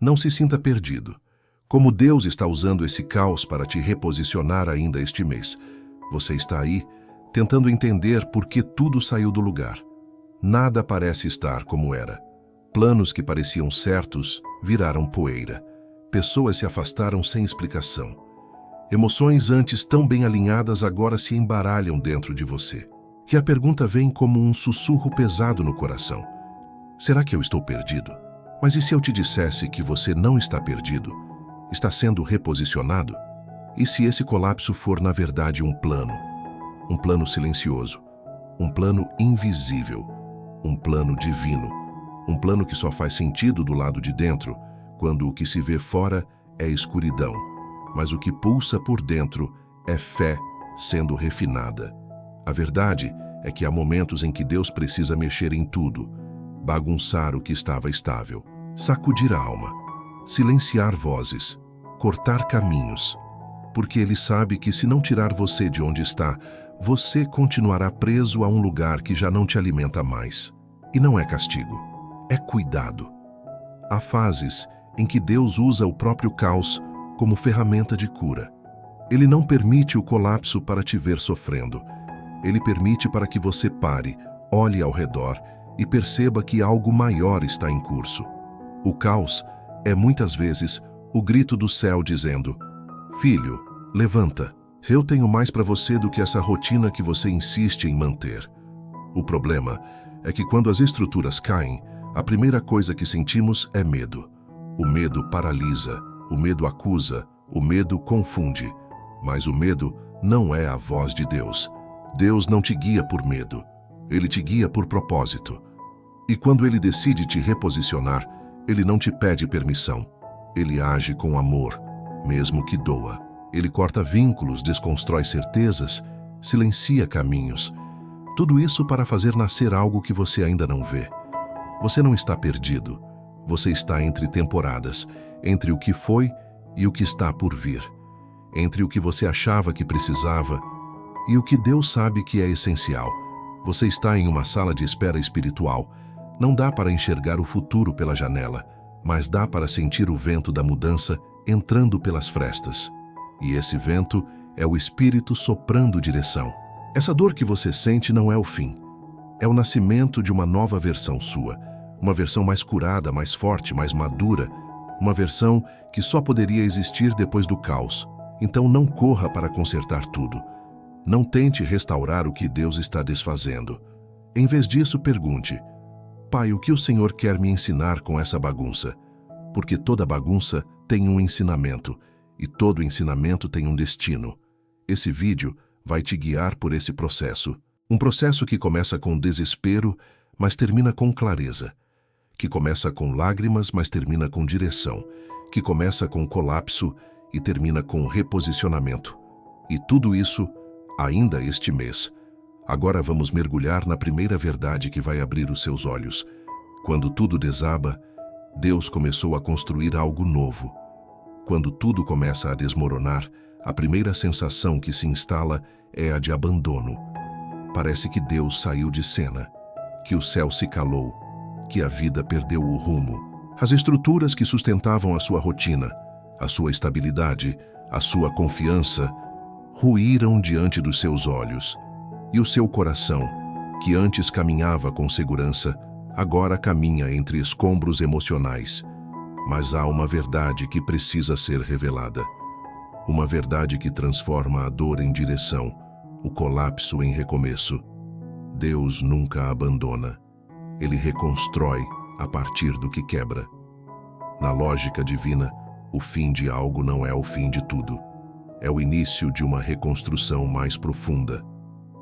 Não se sinta perdido. Como Deus está usando esse caos para te reposicionar ainda este mês. Você está aí, tentando entender por que tudo saiu do lugar. Nada parece estar como era. Planos que pareciam certos viraram poeira. Pessoas se afastaram sem explicação. Emoções antes tão bem alinhadas agora se embaralham dentro de você. E a pergunta vem como um sussurro pesado no coração. Será que eu estou perdido? Mas e se eu te dissesse que você não está perdido? Está sendo reposicionado? E se esse colapso for, na verdade, um plano silencioso, um plano invisível, um plano divino, um plano que só faz sentido do lado de dentro, quando o que se vê fora é escuridão, mas o que pulsa por dentro é fé sendo refinada. A verdade é que há momentos em que Deus precisa mexer em tudo, bagunçar o que estava estável, sacudir a alma, silenciar vozes, cortar caminhos, porque Ele sabe que se não tirar você de onde está, você continuará preso a um lugar que já não te alimenta mais. E não é castigo, é cuidado. Há fases em que Deus usa o próprio caos como ferramenta de cura. Ele não permite o colapso para te ver sofrendo. Ele permite para que você pare, olhe ao redor e perceba que algo maior está em curso. O caos é muitas vezes o grito do céu dizendo: "Filho, levanta. Eu tenho mais para você do que essa rotina que você insiste em manter." O problema é que quando as estruturas caem, a primeira coisa que sentimos é medo. O medo paralisa, o medo acusa, o medo confunde. Mas o medo não é a voz de Deus. Deus não te guia por medo. Ele te guia por propósito. E quando Ele decide te reposicionar, Ele não te pede permissão. Ele age com amor, mesmo que doa. Ele corta vínculos, desconstrói certezas, silencia caminhos. Tudo isso para fazer nascer algo que você ainda não vê. Você não está perdido. Você está entre temporadas, entre o que foi e o que está por vir. Entre o que você achava que precisava e o que Deus sabe que é essencial. Você está em uma sala de espera espiritual. Não dá para enxergar o futuro pela janela, mas dá para sentir o vento da mudança entrando pelas frestas. E esse vento é o Espírito soprando direção. Essa dor que você sente não é o fim. É o nascimento de uma nova versão sua. Uma versão mais curada, mais forte, mais madura. Uma versão que só poderia existir depois do caos. Então não corra para consertar tudo. Não tente restaurar o que Deus está desfazendo. Em vez disso, pergunte: "Pai, o que o Senhor quer me ensinar com essa bagunça?" Porque toda bagunça tem um ensinamento. E todo ensinamento tem um destino. Esse vídeo vai te guiar por esse processo. Um processo que começa com desespero, mas termina com clareza. Que começa com lágrimas, mas termina com direção. Que começa com colapso e termina com reposicionamento. E tudo isso ainda este mês. Agora vamos mergulhar na primeira verdade que vai abrir os seus olhos. Quando tudo desaba, Deus começou a construir algo novo. Quando tudo começa a desmoronar, a primeira sensação que se instala é a de abandono. Parece que Deus saiu de cena, que o céu se calou, que a vida perdeu o rumo. As estruturas que sustentavam a sua rotina, a sua estabilidade, a sua confiança, ruíram diante dos seus olhos. E o seu coração, que antes caminhava com segurança, agora caminha entre escombros emocionais. Mas há uma verdade que precisa ser revelada. Uma verdade que transforma a dor em direção, o colapso em recomeço. Deus nunca abandona. Ele reconstrói a partir do que quebra. Na lógica divina, o fim de algo não é o fim de tudo. É o início de uma reconstrução mais profunda,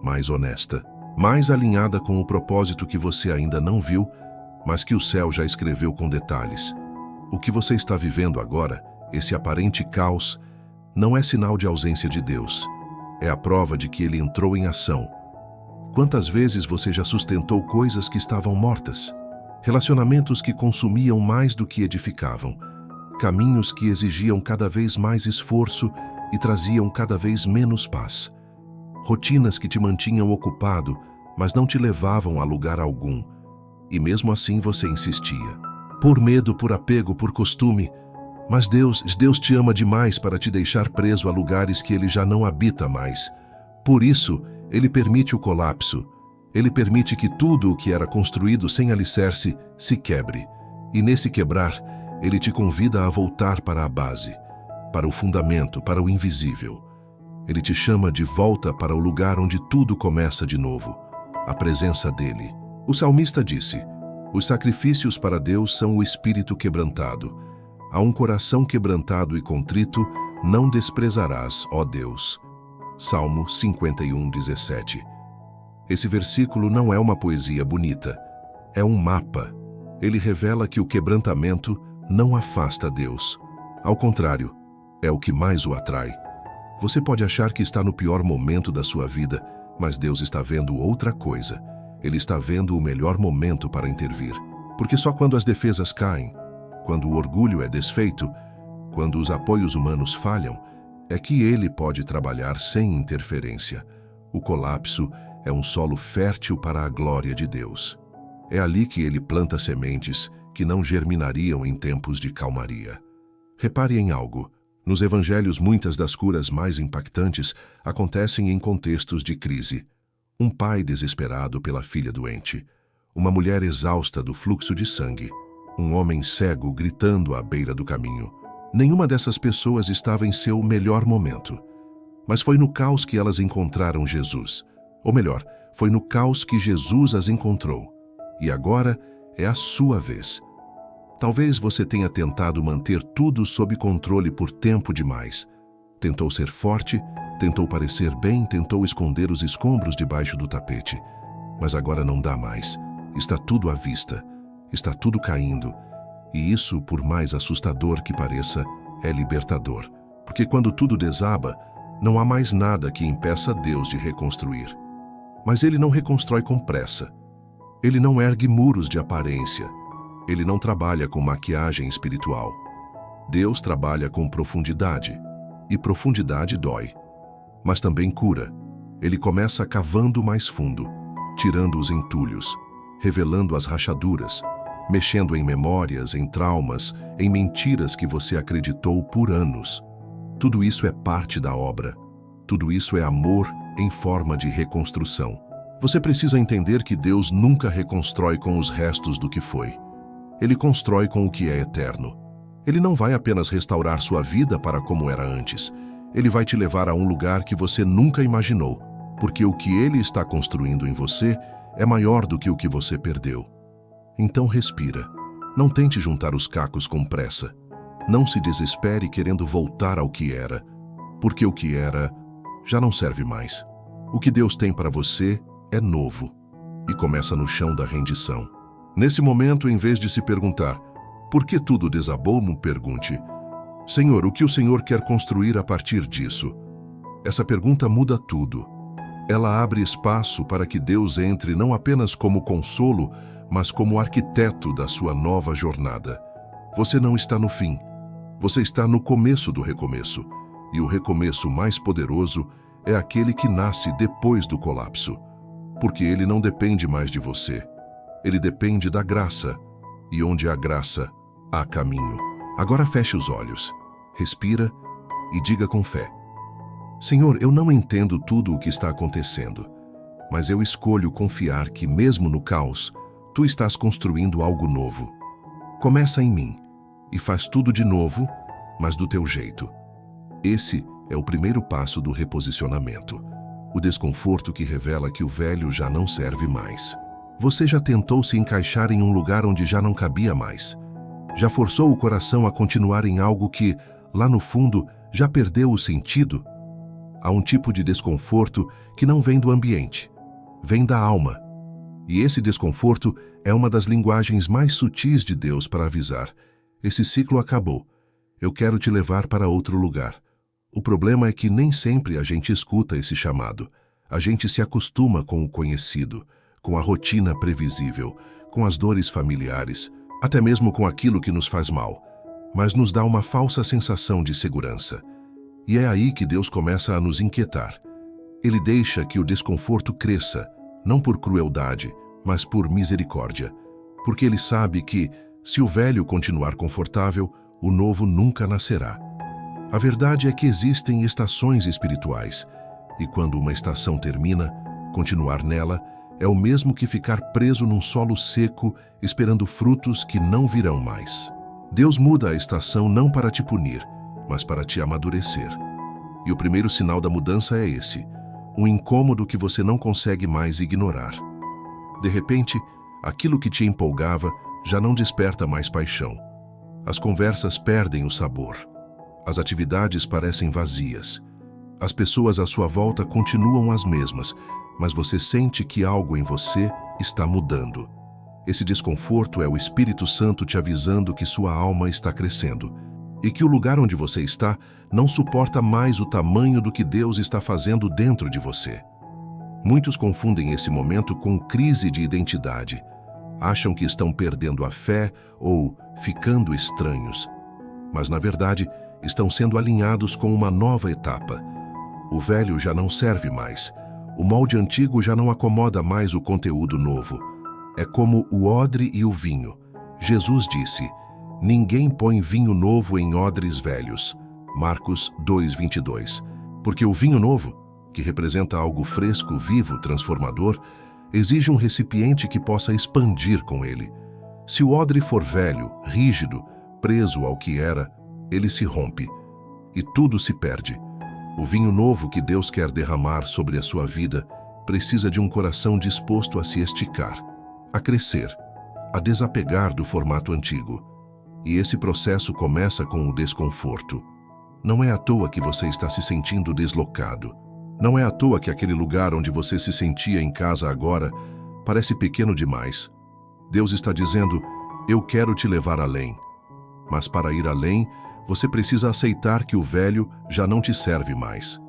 mais honesta, mais alinhada com o propósito que você ainda não viu, mas que o céu já escreveu com detalhes. O que você está vivendo agora, esse aparente caos, não é sinal de ausência de Deus. É a prova de que Ele entrou em ação. Quantas vezes você já sustentou coisas que estavam mortas? Relacionamentos que consumiam mais do que edificavam. Caminhos que exigiam cada vez mais esforço e traziam cada vez menos paz. Rotinas que te mantinham ocupado, mas não te levavam a lugar algum. E mesmo assim você insistia. por medo, por apego, por costume. Mas Deus te ama demais para te deixar preso a lugares que Ele já não habita mais. Por isso, Ele permite o colapso. Ele permite que tudo o que era construído sem alicerce se quebre. E nesse quebrar, Ele te convida a voltar para a base, para o fundamento, para o invisível. Ele te chama de volta para o lugar onde tudo começa de novo, a presença dEle. O salmista disse: os sacrifícios para Deus são o espírito quebrantado. A um coração quebrantado e contrito não desprezarás, ó Deus. Salmo 51:17. Esse versículo não é uma poesia bonita, é um mapa. Ele revela que o quebrantamento não afasta Deus. Ao contrário, é o que mais o atrai. Você pode achar que está no pior momento da sua vida, mas Deus está vendo outra coisa. Ele está vendo o melhor momento para intervir. Porque só quando as defesas caem, quando o orgulho é desfeito, quando os apoios humanos falham, é que Ele pode trabalhar sem interferência. O colapso é um solo fértil para a glória de Deus. É ali que Ele planta sementes que não germinariam em tempos de calmaria. Repare em algo. Nos evangelhos, muitas das curas mais impactantes acontecem em contextos de crise. Um pai desesperado pela filha doente, uma mulher exausta do fluxo de sangue, um homem cego gritando à beira do caminho. Nenhuma dessas pessoas estava em seu melhor momento. Mas foi no caos que elas encontraram Jesus. Ou melhor, foi no caos que Jesus as encontrou. E agora é a sua vez. Talvez você tenha tentado manter tudo sob controle por tempo demais. Tentou ser forte, tentou parecer bem, tentou esconder os escombros debaixo do tapete. Mas agora não dá mais. Está tudo à vista. Está tudo caindo. E isso, por mais assustador que pareça, é libertador. Porque quando tudo desaba, não há mais nada que impeça Deus de reconstruir. Mas Ele não reconstrói com pressa. Ele não ergue muros de aparência. Ele não trabalha com maquiagem espiritual. Deus trabalha com profundidade. E profundidade dói. Mas também cura. Ele começa cavando mais fundo, tirando os entulhos, revelando as rachaduras, mexendo em memórias, em traumas, em mentiras que você acreditou por anos. Tudo isso é parte da obra. Tudo isso é amor em forma de reconstrução. Você precisa entender que Deus nunca reconstrói com os restos do que foi. Ele constrói com o que é eterno. Ele não vai apenas restaurar sua vida para como era antes. Ele vai te levar a um lugar que você nunca imaginou, porque o que Ele está construindo em você é maior do que o que você perdeu. Então respira. Não tente juntar os cacos com pressa. Não se desespere querendo voltar ao que era, porque o que era já não serve mais. O que Deus tem para você é novo e começa no chão da rendição. Nesse momento, em vez de se perguntar, por que tudo desabou, pergunte, Senhor, o que o Senhor quer construir a partir disso? Essa pergunta muda tudo. Ela abre espaço para que Deus entre não apenas como consolo, mas como arquiteto da sua nova jornada. Você não está no fim. Você está no começo do recomeço. E o recomeço mais poderoso é aquele que nasce depois do colapso. Porque ele não depende mais de você. Ele depende da graça. E onde há graça, há caminho. Agora feche os olhos, respira e diga com fé. Senhor, eu não entendo tudo o que está acontecendo, mas eu escolho confiar que mesmo no caos, Tu estás construindo algo novo. Começa em mim e faz tudo de novo, mas do Teu jeito. Esse é o primeiro passo do reposicionamento. O desconforto que revela que o velho já não serve mais. Você já tentou se encaixar em um lugar onde já não cabia mais? Já forçou o coração a continuar em algo que, lá no fundo, já perdeu o sentido? Há um tipo de desconforto que não vem do ambiente, vem da alma. E esse desconforto é uma das linguagens mais sutis de Deus para avisar: esse ciclo acabou, eu quero te levar para outro lugar. O problema é que nem sempre a gente escuta esse chamado. A gente se acostuma com o conhecido, com a rotina previsível, com as dores familiares, até mesmo com aquilo que nos faz mal, mas nos dá uma falsa sensação de segurança. E é aí que Deus começa a nos inquietar. Ele deixa que o desconforto cresça, não por crueldade, mas por misericórdia, porque Ele sabe que, Se o velho continuar confortável, o novo nunca nascerá. A verdade é que existem estações espirituais, e quando uma estação termina, continuar nela é o mesmo que ficar preso num solo seco, esperando frutos que não virão mais. Deus muda a estação não para te punir, mas para te amadurecer. E o primeiro sinal da mudança é esse, um incômodo que você não consegue mais ignorar. De repente, aquilo que te empolgava já não desperta mais paixão. As conversas perdem o sabor. As atividades parecem vazias. As pessoas à sua volta continuam as mesmas, mas você sente que algo em você está mudando. Esse desconforto é o Espírito Santo te avisando que sua alma está crescendo e que o lugar onde você está não suporta mais o tamanho do que Deus está fazendo dentro de você. Muitos confundem esse momento com crise de identidade. Acham que estão perdendo a fé ou ficando estranhos. Mas, na verdade, estão sendo alinhados com uma nova etapa. O velho já não serve mais. O molde antigo já não acomoda mais o conteúdo novo. É como o odre e o vinho. Jesus disse: ninguém põe vinho novo em odres velhos. Marcos 2:22. Porque o vinho novo, que representa algo fresco, vivo, transformador, exige um recipiente que possa expandir com ele. Se o odre for velho, rígido, preso ao que era, ele se rompe e tudo se perde. O vinho novo que Deus quer derramar sobre a sua vida precisa de um coração disposto a se esticar, a crescer, a desapegar do formato antigo. E esse processo começa com o desconforto. Não é à toa que você está se sentindo deslocado. Não é à toa que aquele lugar onde você se sentia em casa agora parece pequeno demais. Deus está dizendo: eu quero te levar além. Mas para ir além, você precisa aceitar que o velho já não te serve mais.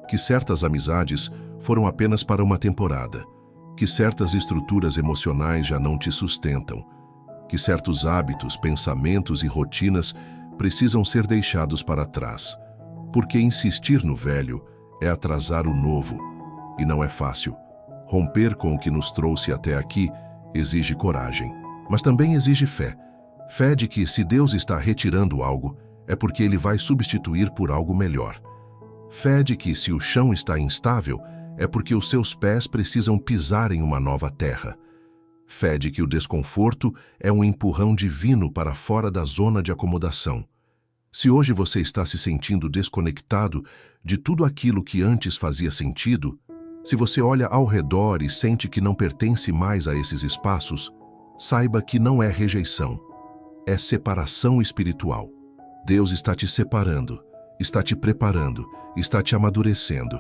Que certas amizades foram apenas para uma temporada. Que certas estruturas emocionais já não te sustentam. Que certos hábitos, pensamentos e rotinas precisam ser deixados para trás. Porque insistir no velho é atrasar o novo. E não é fácil. Romper com o que nos trouxe até aqui exige coragem. Mas também exige fé. Fé de que, se Deus está retirando algo, é porque Ele vai substituir por algo melhor. Fé de que, se o chão está instável, é porque os seus pés precisam pisar em uma nova terra. Fé de que o desconforto é um empurrão divino para fora da zona de acomodação. Se hoje você está se sentindo desconectado de tudo aquilo que antes fazia sentido, se você olha ao redor e sente que não pertence mais a esses espaços, saiba que não é rejeição, é separação espiritual. Deus está te separando, está te preparando, está te amadurecendo.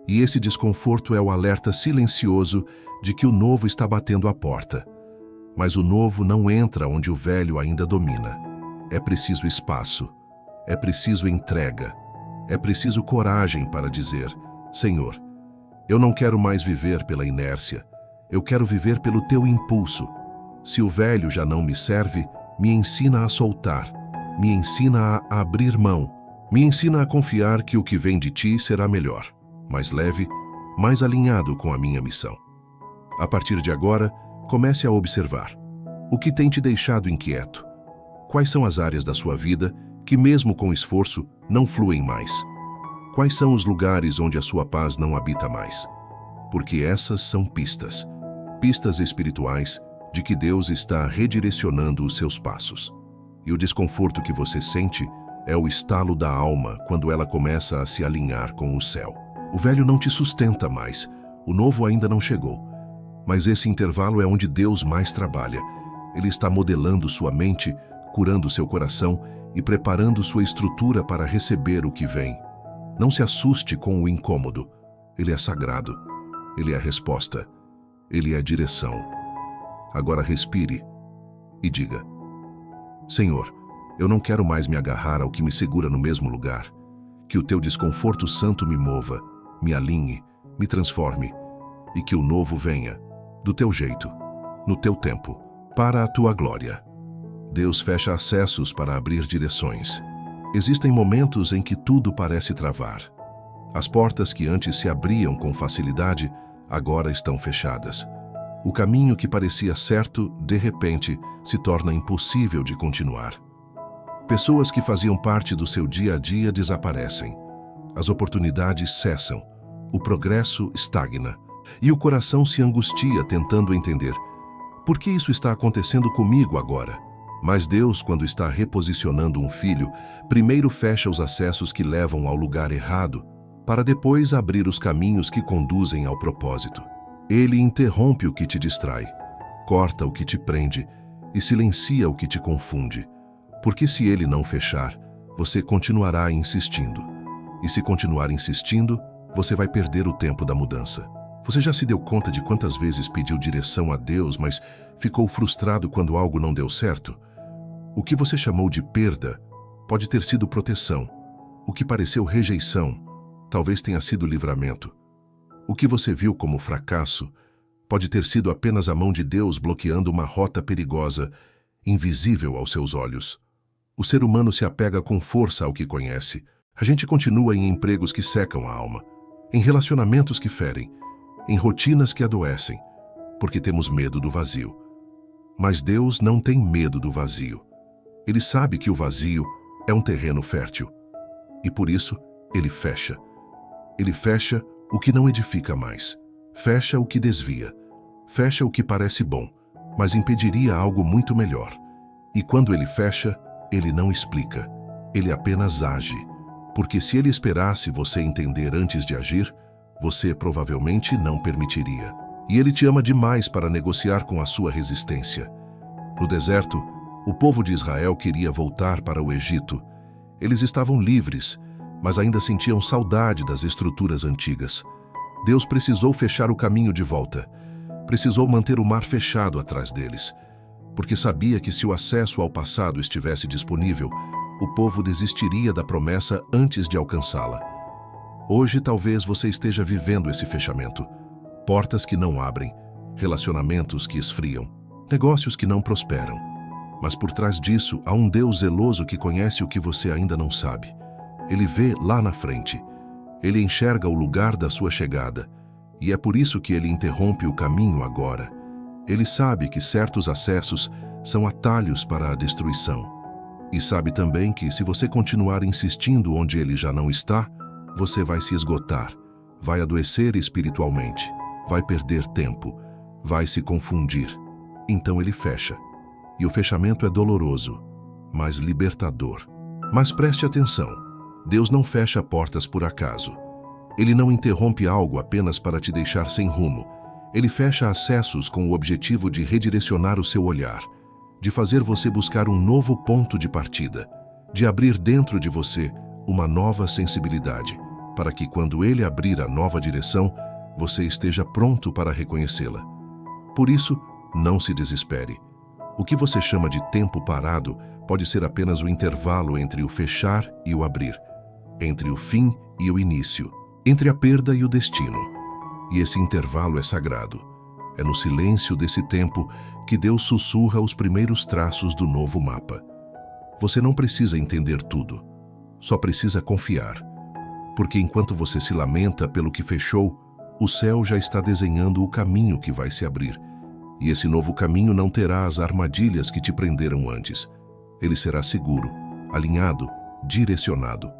E esse desconforto é o alerta silencioso de que o novo está batendo à porta. Mas o novo não entra onde o velho ainda domina. É preciso espaço, é preciso entrega, é preciso coragem para dizer: Senhor, eu não quero mais viver pela inércia, eu quero viver pelo teu impulso. Se o velho já não me serve, me ensina a soltar, me ensina a abrir mão, me ensina a confiar que o que vem de ti será melhor, mais leve, mais alinhado com a minha missão. A partir de agora, comece a observar. O que tem te deixado inquieto? Quais são as áreas da sua vida que, mesmo com esforço, não fluem mais? Quais são os lugares onde a sua paz não habita mais? Porque essas são pistas, pistas espirituais de que Deus está redirecionando os seus passos. E o desconforto que você sente é o estalo da alma quando ela começa a se alinhar com o céu. O velho não te sustenta mais, o novo ainda não chegou. Mas esse intervalo é onde Deus mais trabalha. Ele está modelando sua mente, curando seu coração e preparando sua estrutura para receber o que vem. Não se assuste com o incômodo. Ele é sagrado. Ele é a resposta. Ele é a direção. Agora respire e diga: Senhor, eu não quero mais me agarrar ao que me segura no mesmo lugar. Que o teu desconforto santo me mova, me alinhe, me transforme, e que o novo venha, do teu jeito, no teu tempo, para a tua glória. Deus fecha acessos para abrir direções. Existem momentos em que tudo parece travar. As portas que antes se abriam com facilidade, agora estão fechadas. O caminho que parecia certo, de repente, se torna impossível de continuar. Pessoas que faziam parte do seu dia a dia desaparecem. As oportunidades cessam. O progresso estagna. E o coração se angustia tentando entender: por que isso está acontecendo comigo agora? Mas Deus, quando está reposicionando um filho, primeiro fecha os acessos que levam ao lugar errado, para depois abrir os caminhos que conduzem ao propósito. Ele interrompe o que te distrai, corta o que te prende e silencia o que te confunde. Porque se ele não fechar, você continuará insistindo. E se continuar insistindo, você vai perder o tempo da mudança. Você já se deu conta de quantas vezes pediu direção a Deus, mas ficou frustrado quando algo não deu certo? O que você chamou de perda pode ter sido proteção. O que pareceu rejeição talvez tenha sido livramento. O que você viu como fracasso pode ter sido apenas a mão de Deus bloqueando uma rota perigosa, invisível aos seus olhos. O ser humano se apega com força ao que conhece. A gente continua em empregos que secam a alma, em relacionamentos que ferem, em rotinas que adoecem, porque temos medo do vazio. Mas Deus não tem medo do vazio. Ele sabe que o vazio é um terreno fértil. E por isso, ele fecha. Ele fecha o que não edifica mais. Fecha o que desvia. Fecha o que parece bom, mas impediria algo muito melhor. E quando ele fecha, ele não explica. Ele apenas age. Porque se ele esperasse você entender antes de agir, você provavelmente não permitiria. E ele te ama demais para negociar com a sua resistência. No deserto, o povo de Israel queria voltar para o Egito. Eles estavam livres, mas ainda sentiam saudade das estruturas antigas. Deus precisou fechar o caminho de volta. Precisou manter o mar fechado atrás deles, porque sabia que se o acesso ao passado estivesse disponível, o povo desistiria da promessa antes de alcançá-la. Hoje talvez você esteja vivendo esse fechamento. Portas que não abrem, relacionamentos que esfriam, negócios que não prosperam. Mas por trás disso há um Deus zeloso que conhece o que você ainda não sabe. Ele vê lá na frente. Ele enxerga o lugar da sua chegada. E é por isso que ele interrompe o caminho agora. Ele sabe que certos acessos são atalhos para a destruição. E sabe também que se você continuar insistindo onde ele já não está, você vai se esgotar, vai adoecer espiritualmente, vai perder tempo, vai se confundir. Então ele fecha. E o fechamento é doloroso, mas libertador. Mas preste atenção, Deus não fecha portas por acaso. Ele não interrompe algo apenas para te deixar sem rumo. Ele fecha acessos com o objetivo de redirecionar o seu olhar, de fazer você buscar um novo ponto de partida, de abrir dentro de você uma nova sensibilidade, para que quando ele abrir a nova direção, você esteja pronto para reconhecê-la. Por isso, não se desespere. O que você chama de tempo parado pode ser apenas o intervalo entre o fechar e o abrir, entre o fim e o início, entre a perda e o destino. E esse intervalo é sagrado. É no silêncio desse tempo que Deus sussurra os primeiros traços do novo mapa. Você não precisa entender tudo, só precisa confiar. Porque enquanto você se lamenta pelo que fechou, o céu já está desenhando o caminho que vai se abrir. E esse novo caminho não terá as armadilhas que te prenderam antes. Ele será seguro, alinhado, direcionado.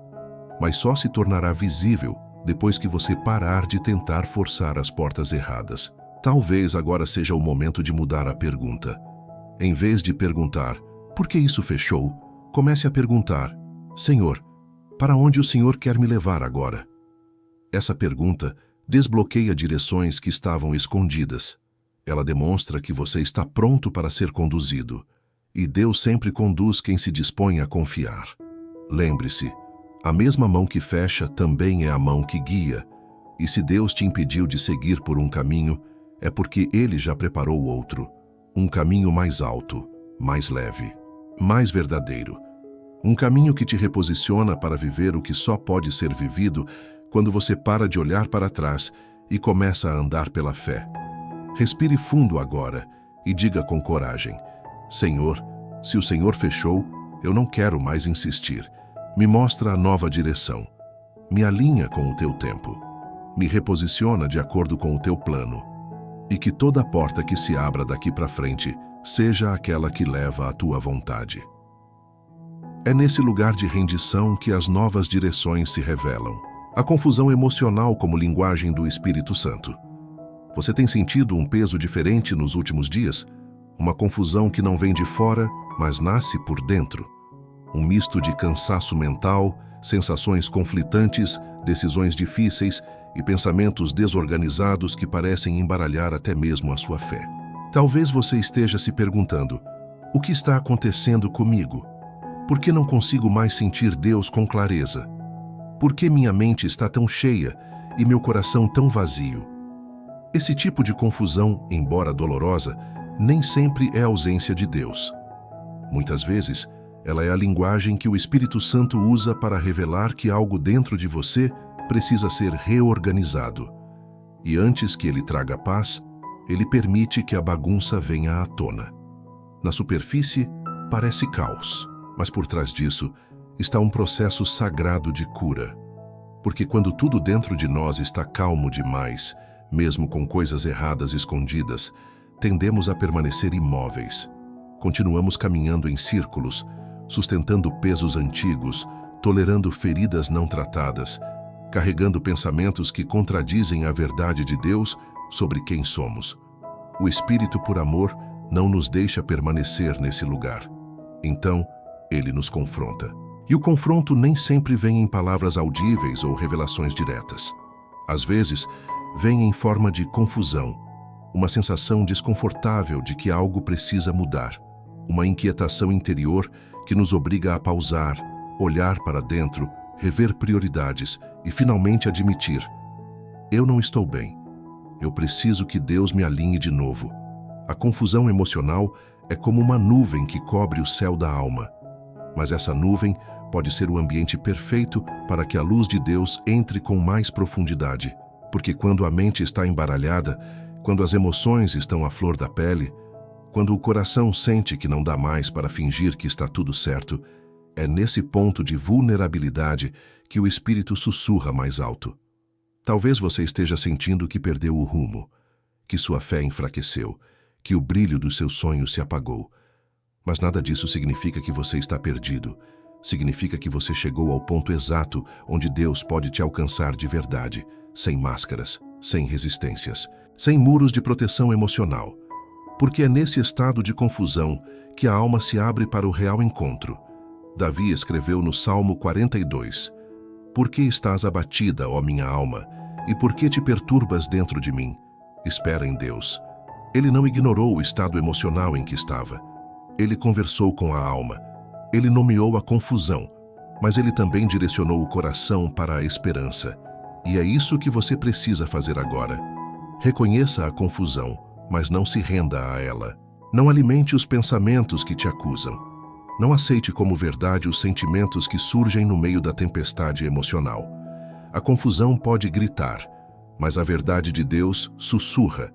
Mas só se tornará visível depois que você parar de tentar forçar as portas erradas. Talvez agora seja o momento de mudar a pergunta. Em vez de perguntar, por que isso fechou? Comece a perguntar, Senhor, para onde o Senhor quer me levar agora? Essa pergunta desbloqueia direções que estavam escondidas. Ela demonstra que você está pronto para ser conduzido. E Deus sempre conduz quem se dispõe a confiar. Lembre-se, a mesma mão que fecha também é a mão que guia. E se Deus te impediu de seguir por um caminho, é porque Ele já preparou outro. Um caminho mais alto, mais leve, mais verdadeiro. Um caminho que te reposiciona para viver o que só pode ser vivido quando você para de olhar para trás e começa a andar pela fé. Respire fundo agora e diga com coragem, Senhor, se o Senhor fechou, eu não quero mais insistir. Me mostra a nova direção. Me alinha com o teu tempo. Me reposiciona de acordo com o teu plano. e que toda porta que se abra daqui para frente seja aquela que leva à tua vontade. É nesse lugar de rendição que as novas direções se revelam. A confusão emocional como linguagem do Espírito Santo. Você tem sentido um peso diferente nos últimos dias? Uma confusão que não vem de fora, mas nasce por dentro. Um misto de cansaço mental, sensações conflitantes, decisões difíceis e pensamentos desorganizados que parecem embaralhar até mesmo a sua fé. Talvez você esteja se perguntando: o que está acontecendo comigo? Por que não consigo mais sentir Deus com clareza? Por que minha mente está tão cheia e meu coração tão vazio? Esse tipo de confusão, embora dolorosa, nem sempre é ausência de Deus. Muitas vezes, ela é a linguagem que o Espírito Santo usa para revelar que algo dentro de você precisa ser reorganizado. E antes que ele traga paz, ele permite que a bagunça venha à tona. Na superfície, parece caos, mas por trás disso está um processo sagrado de cura. Porque quando tudo dentro de nós está calmo demais, mesmo com coisas erradas escondidas, tendemos a permanecer imóveis. Continuamos caminhando em círculos, sustentando pesos antigos, tolerando feridas não tratadas, carregando pensamentos que contradizem a verdade de Deus sobre quem somos. O Espírito, por amor, não nos deixa permanecer nesse lugar. Então, ele nos confronta. E o confronto nem sempre vem em palavras audíveis ou revelações diretas. Às vezes, vem em forma de confusão, uma sensação desconfortável de que algo precisa mudar, uma inquietação interior que nos obriga a pausar, olhar para dentro, rever prioridades e finalmente admitir: eu não estou bem. Eu preciso que Deus me alinhe de novo. A confusão emocional é como uma nuvem que cobre o céu da alma. Mas essa nuvem pode ser o ambiente perfeito para que a luz de Deus entre com mais profundidade. Porque quando a mente está embaralhada, quando as emoções estão à flor da pele, quando o coração sente que não dá mais para fingir que está tudo certo, é nesse ponto de vulnerabilidade que o Espírito sussurra mais alto. Talvez você esteja sentindo que perdeu o rumo, que sua fé enfraqueceu, que o brilho dos seus sonhos se apagou. Mas nada disso significa que você está perdido. Significa que você chegou ao ponto exato onde Deus pode te alcançar de verdade, sem máscaras, sem resistências, sem muros de proteção emocional. Porque é nesse estado de confusão que a alma se abre para o real encontro. Davi escreveu no Salmo 42: Por que estás abatida, ó minha alma, e por que te perturbas dentro de mim? Espera em Deus. Ele não ignorou o estado emocional em que estava. Ele conversou com a alma. Ele nomeou a confusão, mas ele também direcionou o coração para a esperança. E é isso que você precisa fazer agora. Reconheça a confusão, mas não se renda a ela. Não alimente os pensamentos que te acusam. Não aceite como verdade os sentimentos que surgem no meio da tempestade emocional. A confusão pode gritar, mas a verdade de Deus sussurra,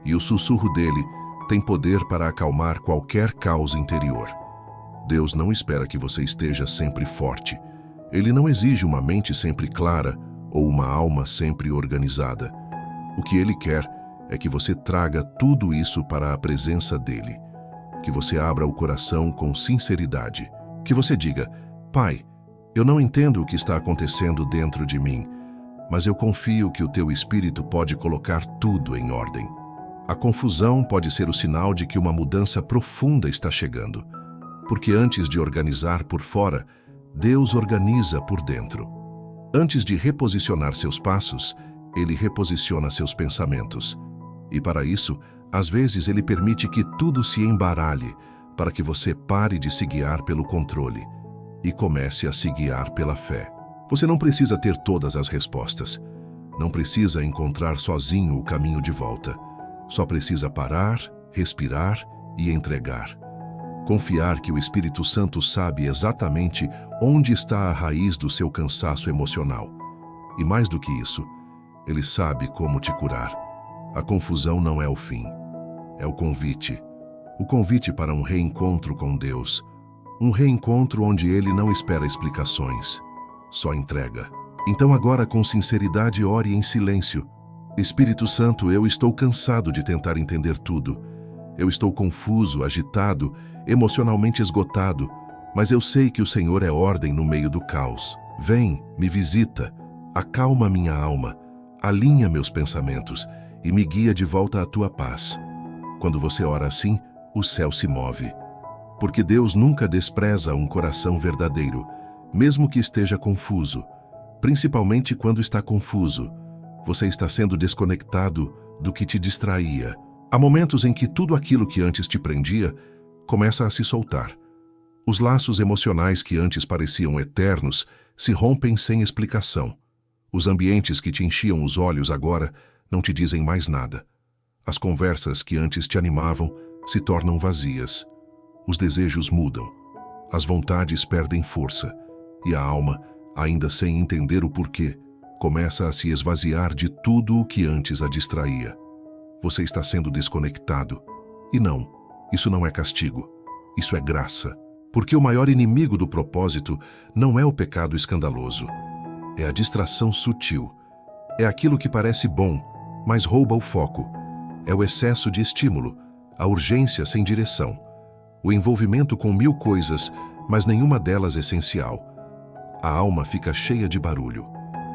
e o sussurro dele tem poder para acalmar qualquer caos interior. Deus não espera que você esteja sempre forte. Ele não exige uma mente sempre clara ou uma alma sempre organizada. O que ele quer é que você traga tudo isso para a presença dele. Que você abra o coração com sinceridade. Que você diga: Pai, eu não entendo o que está acontecendo dentro de mim, mas eu confio que o teu Espírito pode colocar tudo em ordem. A confusão pode ser o sinal de que uma mudança profunda está chegando. Porque antes de organizar por fora, Deus organiza por dentro. Antes de reposicionar seus passos, Ele reposiciona seus pensamentos. E para isso, às vezes Ele permite que tudo se embaralhe, para que você pare de se guiar pelo controle e comece a se guiar pela fé. Você não precisa ter todas as respostas. Não precisa encontrar sozinho o caminho de volta. Só precisa parar, respirar e entregar. Confiar que o Espírito Santo sabe exatamente onde está a raiz do seu cansaço emocional. E mais do que isso, Ele sabe como te curar. A confusão não é o fim. É o convite. O convite para um reencontro com Deus. Um reencontro onde Ele não espera explicações, só entrega. Então agora com sinceridade ore em silêncio. Espírito Santo, eu estou cansado de tentar entender tudo. Eu estou confuso, agitado, emocionalmente esgotado, mas eu sei que o Senhor é ordem no meio do caos. Vem, me visita, acalma minha alma, alinha meus pensamentos e me guia de volta à tua paz. Quando você ora assim, o céu se move. Porque Deus nunca despreza um coração verdadeiro, mesmo que esteja confuso. Principalmente quando está confuso, você está sendo desconectado do que te distraía. Há momentos em que tudo aquilo que antes te prendia começa a se soltar. Os laços emocionais que antes pareciam eternos se rompem sem explicação. Os ambientes que te enchiam os olhos agora não te dizem mais nada. As conversas que antes te animavam se tornam vazias. Os desejos mudam. As vontades perdem força. E a alma, ainda sem entender o porquê, começa a se esvaziar de tudo o que antes a distraía. Você está sendo desconectado. E não, isso não é castigo. Isso é graça. Porque o maior inimigo do propósito não é o pecado escandaloso. É a distração sutil. É aquilo que parece bom, mas rouba o foco. É o excesso de estímulo, a urgência sem direção. O envolvimento com 1000 coisas, mas nenhuma delas essencial. A alma fica cheia de barulho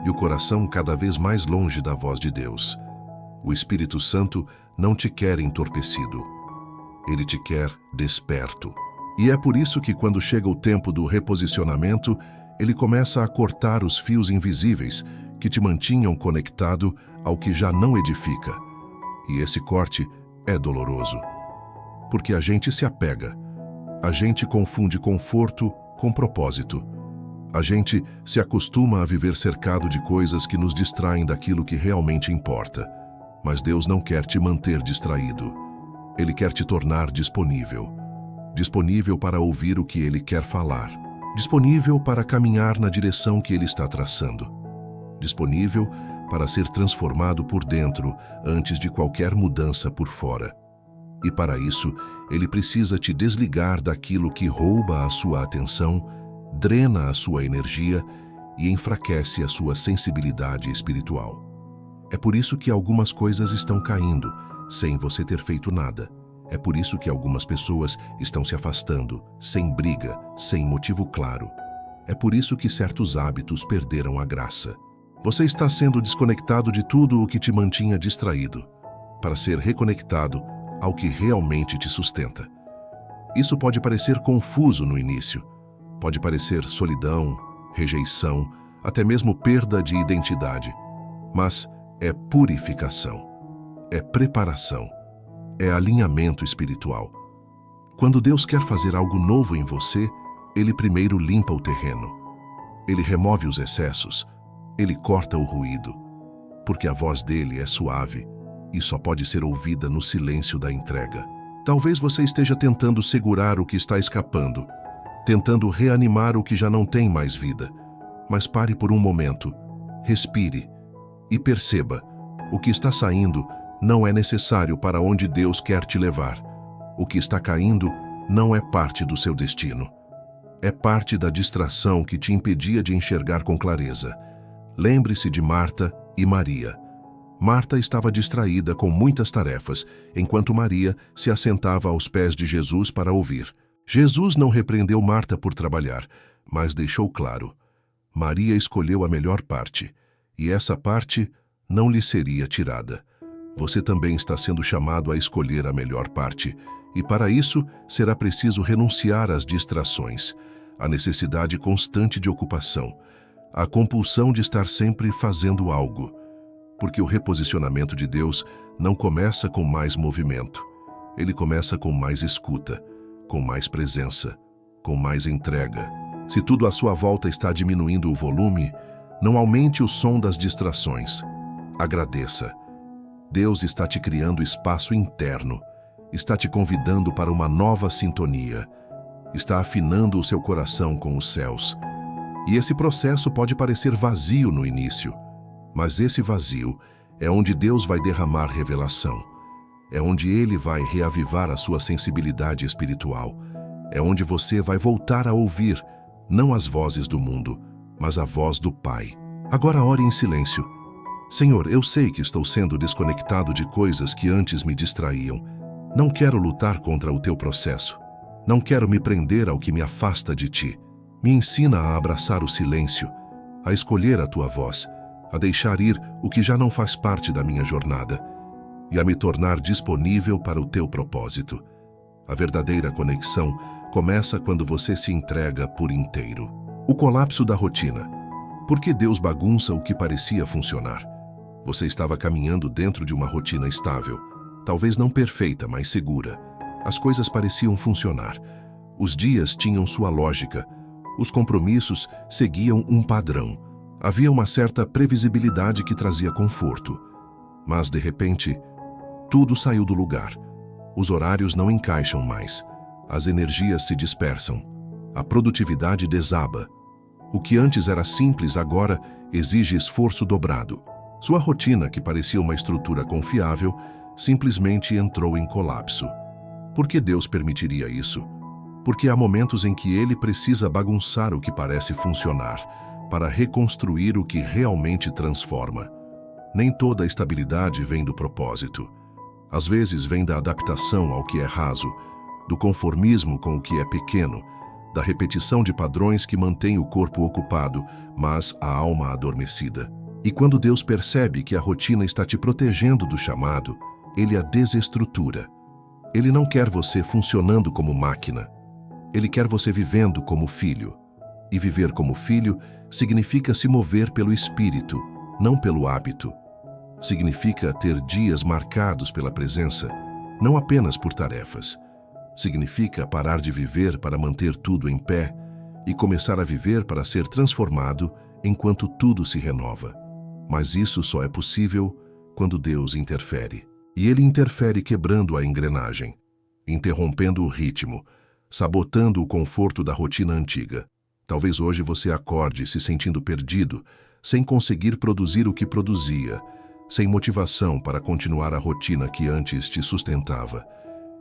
e o coração cada vez mais longe da voz de Deus. O Espírito Santo não te quer entorpecido. Ele te quer desperto. E é por isso que quando chega o tempo do reposicionamento, ele começa a cortar os fios invisíveis que te mantinham conectado ao que já não edifica. E esse corte é doloroso. Porque a gente se apega. A gente confunde conforto com propósito. A gente se acostuma a viver cercado de coisas que nos distraem daquilo que realmente importa. Mas Deus não quer te manter distraído. Ele quer te tornar disponível. Disponível para ouvir o que Ele quer falar. Disponível para caminhar na direção que Ele está traçando. Disponível para ser transformado por dentro antes de qualquer mudança por fora. E para isso, Ele precisa te desligar daquilo que rouba a sua atenção, drena a sua energia e enfraquece a sua sensibilidade espiritual. É por isso que algumas coisas estão caindo, sem você ter feito nada. É por isso que algumas pessoas estão se afastando, sem briga, sem motivo claro. É por isso que certos hábitos perderam a graça. Você está sendo desconectado de tudo o que te mantinha distraído, para ser reconectado ao que realmente te sustenta. Isso pode parecer confuso no início. Pode parecer solidão, rejeição, até mesmo perda de identidade. Mas é purificação, é preparação, é alinhamento espiritual. Quando Deus quer fazer algo novo em você, Ele primeiro limpa o terreno. Ele remove os excessos, Ele corta o ruído, porque a voz dele é suave e só pode ser ouvida no silêncio da entrega. Talvez você esteja tentando segurar o que está escapando, tentando reanimar o que já não tem mais vida. Mas pare por um momento, respire e perceba, o que está saindo não é necessário para onde Deus quer te levar. O que está caindo não é parte do seu destino. É parte da distração que te impedia de enxergar com clareza. Lembre-se de Marta e Maria. Marta estava distraída com muitas tarefas, enquanto Maria se assentava aos pés de Jesus para ouvir. Jesus não repreendeu Marta por trabalhar, mas deixou claro: Maria escolheu a melhor parte, e essa parte não lhe seria tirada. Você também está sendo chamado a escolher a melhor parte, e para isso será preciso renunciar às distrações, à necessidade constante de ocupação, à compulsão de estar sempre fazendo algo. Porque o reposicionamento de Deus não começa com mais movimento. Ele começa com mais escuta, com mais presença, com mais entrega. Se tudo à sua volta está diminuindo o volume, não aumente o som das distrações. Agradeça. Deus está te criando espaço interno, está te convidando para uma nova sintonia, está afinando o seu coração com os céus. E esse processo pode parecer vazio no início, mas esse vazio é onde Deus vai derramar revelação. É onde Ele vai reavivar a sua sensibilidade espiritual. É onde você vai voltar a ouvir, não as vozes do mundo, mas a voz do Pai. Agora ore em silêncio. Senhor, eu sei que estou sendo desconectado de coisas que antes me distraíam. Não quero lutar contra o teu processo. Não quero me prender ao que me afasta de ti. Me ensina a abraçar o silêncio, a escolher a tua voz, a deixar ir o que já não faz parte da minha jornada e a me tornar disponível para o teu propósito. A verdadeira conexão começa quando você se entrega por inteiro. O colapso da rotina. Por que Deus bagunça o que parecia funcionar? Você estava caminhando dentro de uma rotina estável, talvez não perfeita, mas segura. As coisas pareciam funcionar. Os dias tinham sua lógica. Os compromissos seguiam um padrão. Havia uma certa previsibilidade que trazia conforto. Mas, de repente, tudo saiu do lugar. Os horários não encaixam mais. As energias se dispersam. A produtividade desaba. O que antes era simples agora exige esforço dobrado. Sua rotina, que parecia uma estrutura confiável, simplesmente entrou em colapso. Por que Deus permitiria isso? Porque há momentos em que Ele precisa bagunçar o que parece funcionar, para reconstruir o que realmente transforma. Nem toda a estabilidade vem do propósito. Às vezes vem da adaptação ao que é raso, do conformismo com o que é pequeno, da repetição de padrões que mantém o corpo ocupado, mas a alma adormecida. E quando Deus percebe que a rotina está te protegendo do chamado, Ele a desestrutura. Ele não quer você funcionando como máquina. Ele quer você vivendo como filho. E viver como filho significa se mover pelo espírito, não pelo hábito. Significa ter dias marcados pela presença, não apenas por tarefas. Significa parar de viver para manter tudo em pé e começar a viver para ser transformado enquanto tudo se renova. Mas isso só é possível quando Deus interfere. E Ele interfere quebrando a engrenagem, interrompendo o ritmo, sabotando o conforto da rotina antiga. Talvez hoje você acorde se sentindo perdido, sem conseguir produzir o que produzia, sem motivação para continuar a rotina que antes te sustentava.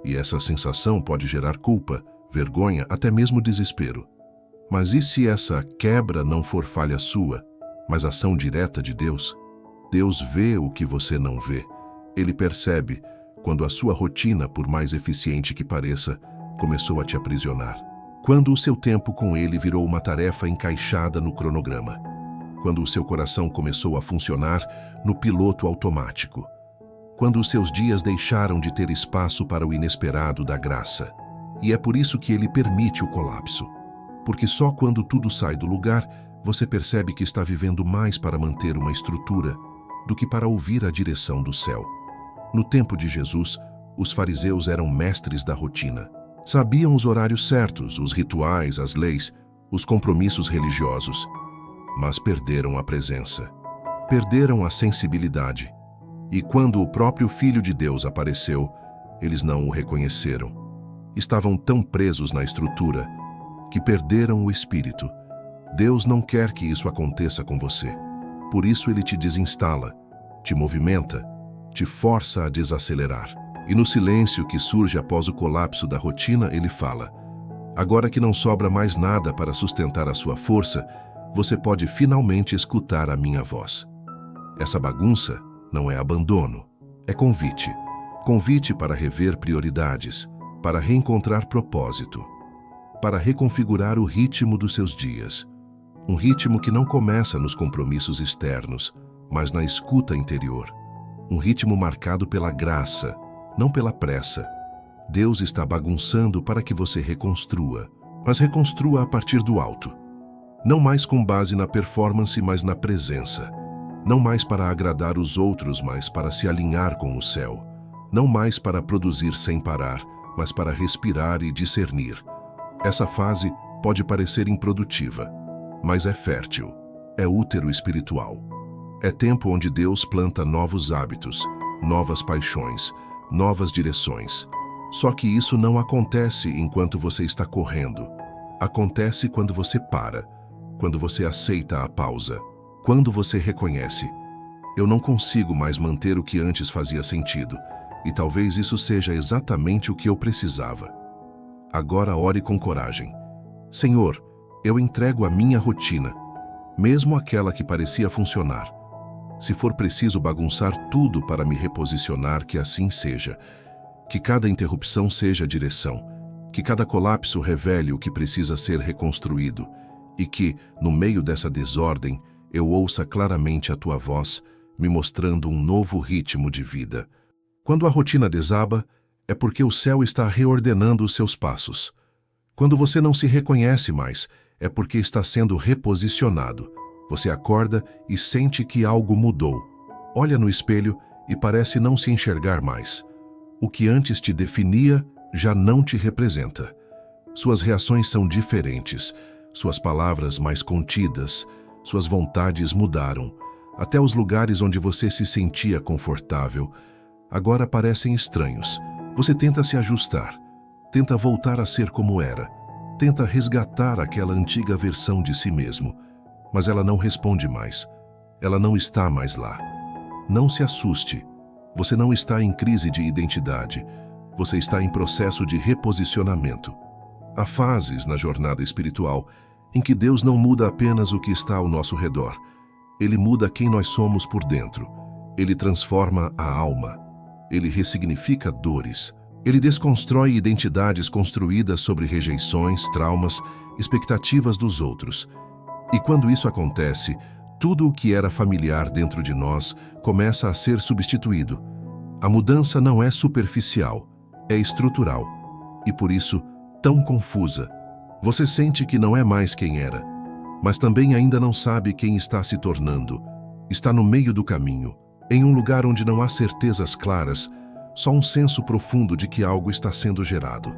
E essa sensação pode gerar culpa, vergonha, até mesmo desespero. Mas e se essa quebra não for falha sua, mas ação direta de Deus? Deus vê o que você não vê. Ele percebe quando a sua rotina, por mais eficiente que pareça, começou a te aprisionar. Quando o seu tempo com Ele virou uma tarefa encaixada no cronograma. Quando o seu coração começou a funcionar no piloto automático. Quando os seus dias deixaram de ter espaço para o inesperado da graça. E é por isso que Ele permite o colapso. Porque só quando tudo sai do lugar, você percebe que está vivendo mais para manter uma estrutura do que para ouvir a direção do céu. No tempo de Jesus, os fariseus eram mestres da rotina. Sabiam os horários certos, os rituais, as leis, os compromissos religiosos. Mas perderam a presença. Perderam a sensibilidade. E quando o próprio Filho de Deus apareceu, eles não o reconheceram. Estavam tão presos na estrutura que perderam o espírito. Deus não quer que isso aconteça com você. Por isso Ele te desinstala, te movimenta, te força a desacelerar. E no silêncio que surge após o colapso da rotina, Ele fala: agora que não sobra mais nada para sustentar a sua força, você pode finalmente escutar a minha voz. Essa bagunça não é abandono, é convite. Convite para rever prioridades, para reencontrar propósito, para reconfigurar o ritmo dos seus dias. Um ritmo que não começa nos compromissos externos, mas na escuta interior. Um ritmo marcado pela graça, não pela pressa. Deus está bagunçando para que você reconstrua, mas reconstrua a partir do alto. Não mais com base na performance, mas na presença. Não mais para agradar os outros, mas para se alinhar com o céu. Não mais para produzir sem parar, mas para respirar e discernir. Essa fase pode parecer improdutiva, mas é fértil, é útero espiritual. É tempo onde Deus planta novos hábitos, novas paixões, novas direções. Só que isso não acontece enquanto você está correndo. Acontece quando você para, quando você aceita a pausa, quando você reconhece: eu não consigo mais manter o que antes fazia sentido, e talvez isso seja exatamente o que eu precisava. Agora ore com coragem. Senhor, eu entrego a minha rotina, mesmo aquela que parecia funcionar. Se for preciso bagunçar tudo para me reposicionar, que assim seja. Que cada interrupção seja a direção. Que cada colapso revele o que precisa ser reconstruído. E que, no meio dessa desordem, eu ouça claramente a tua voz, me mostrando um novo ritmo de vida. Quando a rotina desaba, é porque o céu está reordenando os seus passos. Quando você não se reconhece mais, é porque está sendo reposicionado. Você acorda e sente que algo mudou. Olha no espelho e parece não se enxergar mais. O que antes te definia já não te representa. Suas reações são diferentes, suas palavras mais contidas, suas vontades mudaram. Até os lugares onde você se sentia confortável agora parecem estranhos. Você tenta se ajustar, tenta voltar a ser como era, tenta resgatar aquela antiga versão de si mesmo, mas ela não responde mais. Ela não está mais lá. Não se assuste. Você não está em crise de identidade. Você está em processo de reposicionamento. Há fases na jornada espiritual em que Deus não muda apenas o que está ao nosso redor. Ele muda quem nós somos por dentro. Ele transforma a alma. Ele ressignifica dores. Ele desconstrói identidades construídas sobre rejeições, traumas, expectativas dos outros. E quando isso acontece, tudo o que era familiar dentro de nós começa a ser substituído. A mudança não é superficial, é estrutural. E por isso, tão confusa. Você sente que não é mais quem era, mas também ainda não sabe quem está se tornando. Está no meio do caminho, em um lugar onde não há certezas claras, só um senso profundo de que algo está sendo gerado,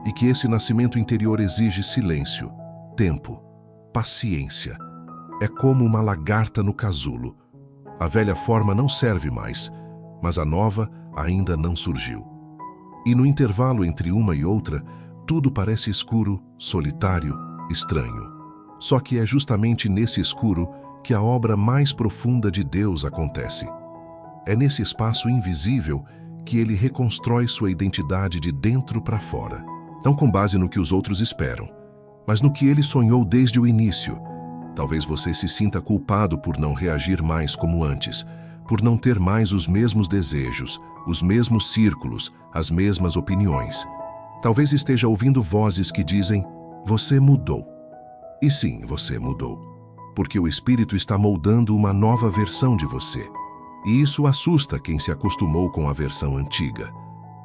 e que esse nascimento interior exige silêncio, tempo, paciência. É como uma lagarta no casulo. A velha forma não serve mais, mas a nova ainda não surgiu. E no intervalo entre uma e outra, tudo parece escuro, solitário, estranho. Só que é justamente nesse escuro que a obra mais profunda de Deus acontece. É nesse espaço invisível que ele reconstrói sua identidade de dentro para fora. Não com base no que os outros esperam, mas no que ele sonhou desde o início. Talvez você se sinta culpado por não reagir mais como antes, por não ter mais os mesmos desejos, os mesmos círculos, as mesmas opiniões. Talvez esteja ouvindo vozes que dizem, você mudou. E sim, você mudou, porque o Espírito está moldando uma nova versão de você. E isso assusta quem se acostumou com a versão antiga.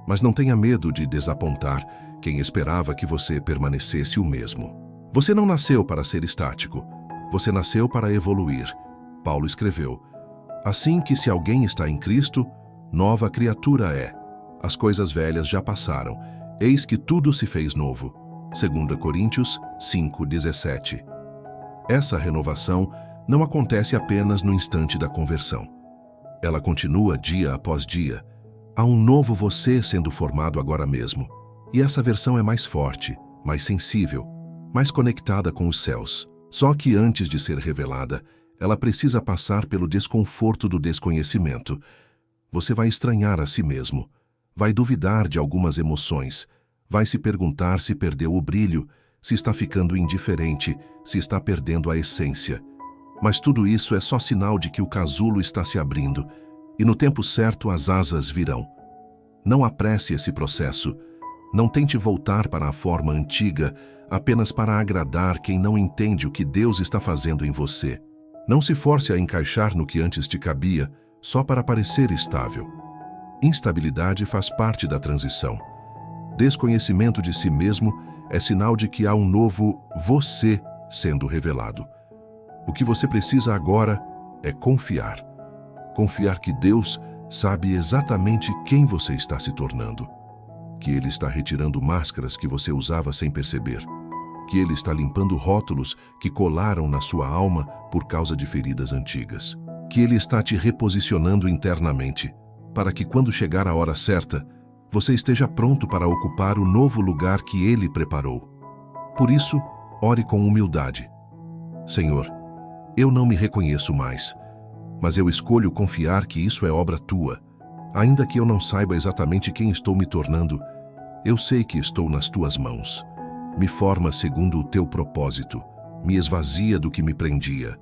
Mas não tenha medo de desapontar quem esperava que você permanecesse o mesmo. Você não nasceu para ser estático, você nasceu para evoluir. Paulo escreveu, assim que se alguém está em Cristo, nova criatura é. As coisas velhas já passaram, eis que tudo se fez novo. 2 Coríntios 5:17. Essa renovação não acontece apenas no instante da conversão. Ela continua dia após dia. Há um novo você sendo formado agora mesmo. E essa versão é mais forte, mais sensível, mais conectada com os céus. Só que antes de ser revelada, ela precisa passar pelo desconforto do desconhecimento. Você vai estranhar a si mesmo, vai duvidar de algumas emoções, vai se perguntar se perdeu o brilho, se está ficando indiferente, se está perdendo a essência. Mas tudo isso é só sinal de que o casulo está se abrindo, e no tempo certo as asas virão. Não apresse esse processo. Não tente voltar para a forma antiga apenas para agradar quem não entende o que Deus está fazendo em você. Não se force a encaixar no que antes te cabia, só para parecer estável. Instabilidade faz parte da transição. Desconhecimento de si mesmo é sinal de que há um novo você sendo revelado. O que você precisa agora é confiar. Confiar que Deus sabe exatamente quem você está se tornando. Que Ele está retirando máscaras que você usava sem perceber. Que Ele está limpando rótulos que colaram na sua alma por causa de feridas antigas. Que Ele está te reposicionando internamente, para que quando chegar a hora certa, você esteja pronto para ocupar o novo lugar que Ele preparou. Por isso, ore com humildade. Senhor, eu não me reconheço mais, mas eu escolho confiar que isso é obra Tua. Ainda que eu não saiba exatamente quem estou me tornando, eu sei que estou nas Tuas mãos. Me forma segundo o Teu propósito, me esvazia do que me prendia.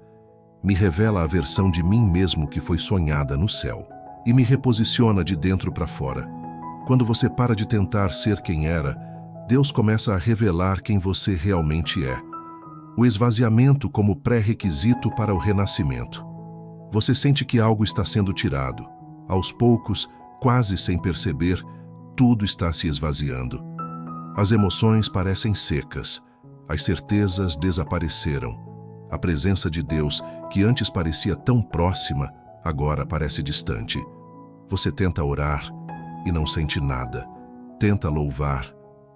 me revela a versão de mim mesmo que foi sonhada no céu e me reposiciona de dentro para fora. Quando você para de tentar ser quem era, Deus começa a revelar quem você realmente é. O esvaziamento como pré-requisito para o renascimento. Você sente que algo está sendo tirado. Aos poucos, quase sem perceber, tudo está se esvaziando. As emoções parecem secas. As certezas desapareceram. A presença de Deus, que antes parecia tão próxima, agora parece distante. Você tenta orar e não sente nada. Tenta louvar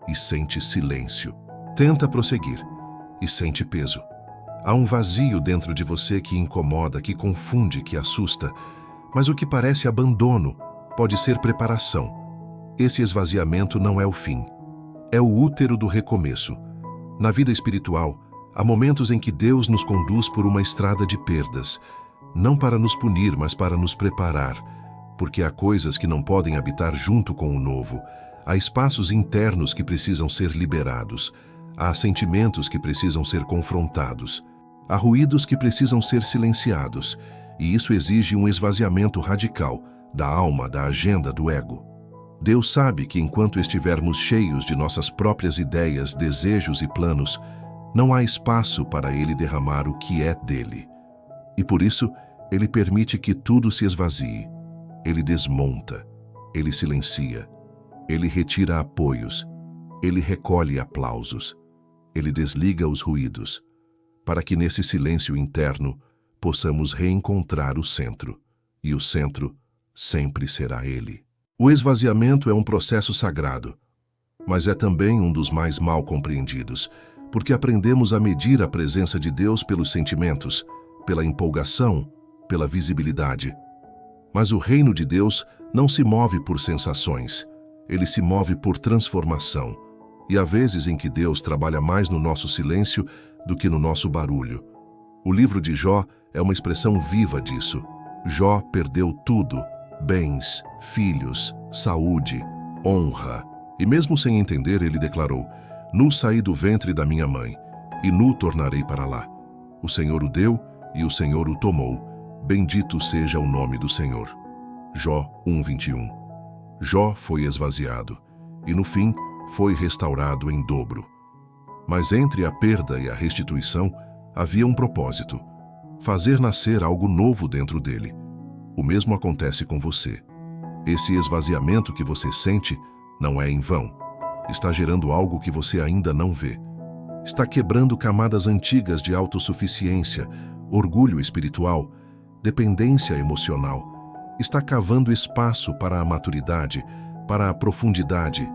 e sente silêncio. Tenta prosseguir e sente peso. Há um vazio dentro de você que incomoda, que confunde, que assusta. Mas o que parece abandono pode ser preparação. Esse esvaziamento não é o fim. É o útero do recomeço. Na vida espiritual, há momentos em que Deus nos conduz por uma estrada de perdas, não para nos punir, mas para nos preparar, porque há coisas que não podem habitar junto com o novo. Há espaços internos que precisam ser liberados. Há sentimentos que precisam ser confrontados. Há ruídos que precisam ser silenciados, e isso exige um esvaziamento radical da alma, da agenda, do ego. Deus sabe que enquanto estivermos cheios de nossas próprias ideias, desejos e planos, não há espaço para Ele derramar o que é dele. E por isso, Ele permite que tudo se esvazie. Ele desmonta, Ele silencia, Ele retira apoios, Ele recolhe aplausos, Ele desliga os ruídos, para que nesse silêncio interno possamos reencontrar o centro, e o centro sempre será Ele. O esvaziamento é um processo sagrado, mas é também um dos mais mal compreendidos, porque aprendemos a medir a presença de Deus pelos sentimentos, pela empolgação, pela visibilidade. Mas o reino de Deus não se move por sensações, ele se move por transformação. E há vezes em que Deus trabalha mais no nosso silêncio do que no nosso barulho. O livro de Jó é uma expressão viva disso. Jó perdeu tudo: bens, filhos, saúde, honra. E mesmo sem entender, ele declarou: nu saí do ventre da minha mãe, e nu tornarei para lá. O Senhor o deu, e o Senhor o tomou. Bendito seja o nome do Senhor. Jó 1:21. Jó foi esvaziado, e no fim foi restaurado em dobro. Mas entre a perda e a restituição havia um propósito: fazer nascer algo novo dentro dele. O mesmo acontece com você. Esse esvaziamento que você sente não é em vão. Está gerando algo que você ainda não vê. Está quebrando camadas antigas de autossuficiência, orgulho espiritual, dependência emocional. Está cavando espaço para a maturidade, para a profundidade,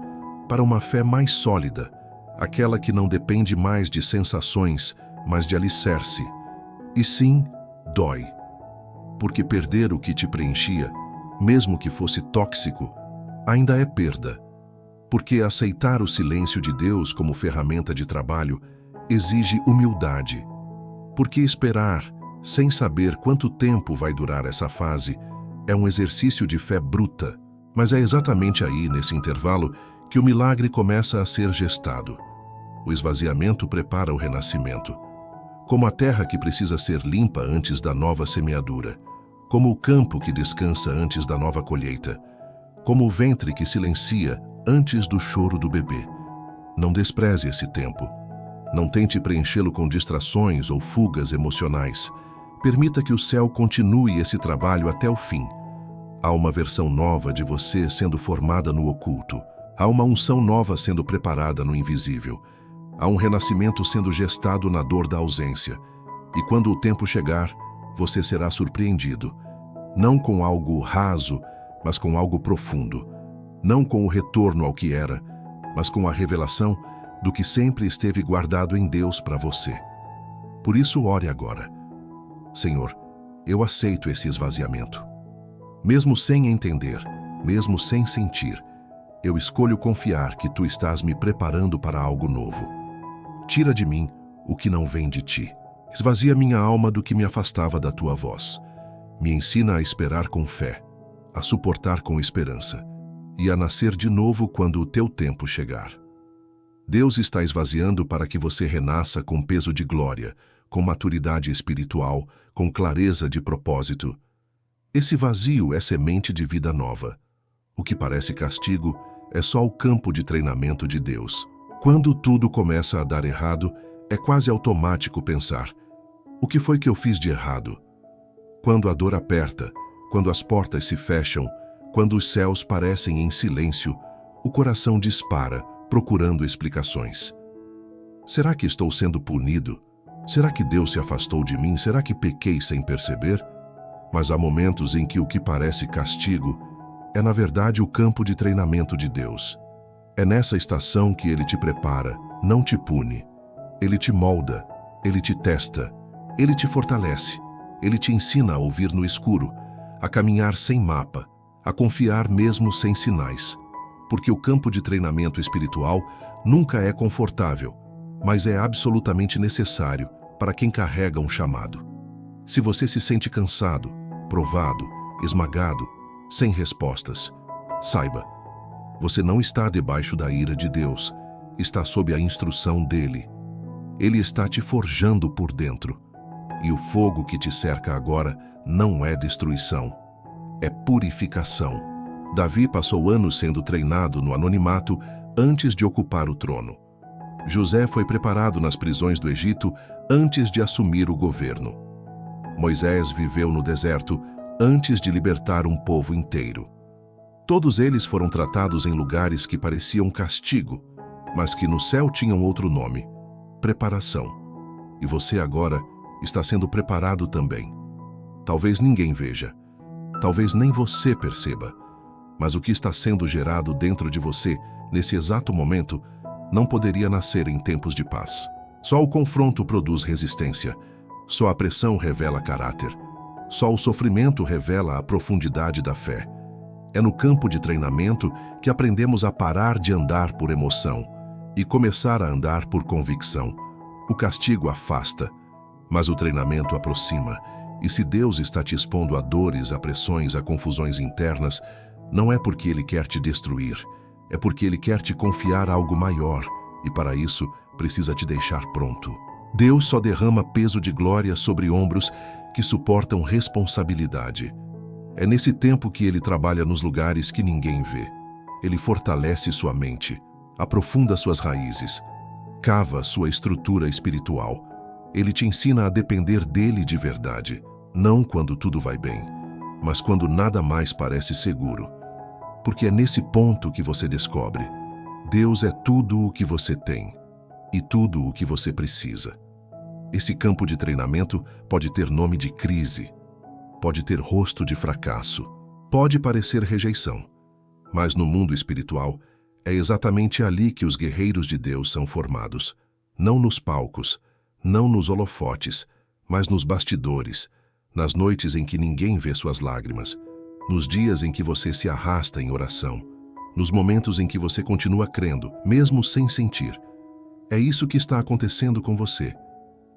para uma fé mais sólida, aquela que não depende mais de sensações, mas de alicerce. E sim, dói. Porque perder o que te preenchia, mesmo que fosse tóxico, ainda é perda. Porque aceitar o silêncio de Deus como ferramenta de trabalho exige humildade. Porque esperar, sem saber quanto tempo vai durar essa fase, é um exercício de fé bruta. Mas é exatamente aí, nesse intervalo, que o milagre começa a ser gestado. O esvaziamento prepara o renascimento. Como a terra que precisa ser limpa antes da nova semeadura. Como o campo que descansa antes da nova colheita. Como o ventre que silencia antes do choro do bebê. Não despreze esse tempo. Não tente preenchê-lo com distrações ou fugas emocionais. Permita que o céu continue esse trabalho até o fim. Há uma versão nova de você sendo formada no oculto. Há uma unção nova sendo preparada no invisível. Há um renascimento sendo gestado na dor da ausência. E quando o tempo chegar, você será surpreendido. Não com algo raso, mas com algo profundo. Não com o retorno ao que era, mas com a revelação do que sempre esteve guardado em Deus para você. Por isso, ore agora. Senhor, eu aceito esse esvaziamento. Mesmo sem entender, mesmo sem sentir, eu escolho confiar que Tu estás me preparando para algo novo. Tira de mim o que não vem de Ti. Esvazia minha alma do que me afastava da Tua voz. Me ensina a esperar com fé, a suportar com esperança e a nascer de novo quando o Teu tempo chegar. Deus está esvaziando para que você renasça com peso de glória, com maturidade espiritual, com clareza de propósito. Esse vazio é semente de vida nova. O que parece castigo é só o campo de treinamento de Deus. Quando tudo começa a dar errado, é quase automático pensar: o que foi que eu fiz de errado? Quando a dor aperta, quando as portas se fecham, quando os céus parecem em silêncio, o coração dispara, procurando explicações. Será que estou sendo punido? Será que Deus se afastou de mim? Será que pequei sem perceber? Mas há momentos em que o que parece castigo é, na verdade, o campo de treinamento de Deus. É nessa estação que Ele te prepara, não te pune. Ele te molda, Ele te testa, Ele te fortalece, Ele te ensina a ouvir no escuro, a caminhar sem mapa, a confiar mesmo sem sinais. Porque o campo de treinamento espiritual nunca é confortável, mas é absolutamente necessário para quem carrega um chamado. Se você se sente cansado, provado, esmagado, sem respostas, saiba, você não está debaixo da ira de Deus, está sob a instrução dele. Ele está te forjando por dentro. E o fogo que te cerca agora não é destruição, é purificação. Davi passou anos sendo treinado no anonimato antes de ocupar o trono. José foi preparado nas prisões do Egito antes de assumir o governo. Moisés viveu no deserto antes de libertar um povo inteiro. Todos eles foram tratados em lugares que pareciam castigo, mas que no céu tinham outro nome: preparação. E você agora está sendo preparado também. Talvez ninguém veja, talvez nem você perceba, mas o que está sendo gerado dentro de você, nesse exato momento, não poderia nascer em tempos de paz. Só o confronto produz resistência, só a pressão revela caráter, só o sofrimento revela a profundidade da fé. É no campo de treinamento que aprendemos a parar de andar por emoção e começar a andar por convicção. O castigo afasta, mas o treinamento aproxima. E se Deus está te expondo a dores, a pressões, a confusões internas, não é porque Ele quer te destruir, é porque Ele quer te confiar algo maior, e para isso precisa te deixar pronto. Deus só derrama peso de glória sobre ombros que suportam responsabilidade. É nesse tempo que Ele trabalha nos lugares que ninguém vê. Ele fortalece sua mente, aprofunda suas raízes, cava sua estrutura espiritual. Ele te ensina a depender dele de verdade, não quando tudo vai bem, mas quando nada mais parece seguro. Porque é nesse ponto que você descobre: Deus é tudo o que você tem e tudo o que você precisa. Esse campo de treinamento pode ter nome de crise, pode ter rosto de fracasso, pode parecer rejeição, mas no mundo espiritual é exatamente ali que os guerreiros de Deus são formados, não nos palcos, não nos holofotes, mas nos bastidores, nas noites em que ninguém vê suas lágrimas, nos dias em que você se arrasta em oração, nos momentos em que você continua crendo, mesmo sem sentir. É isso que está acontecendo com você.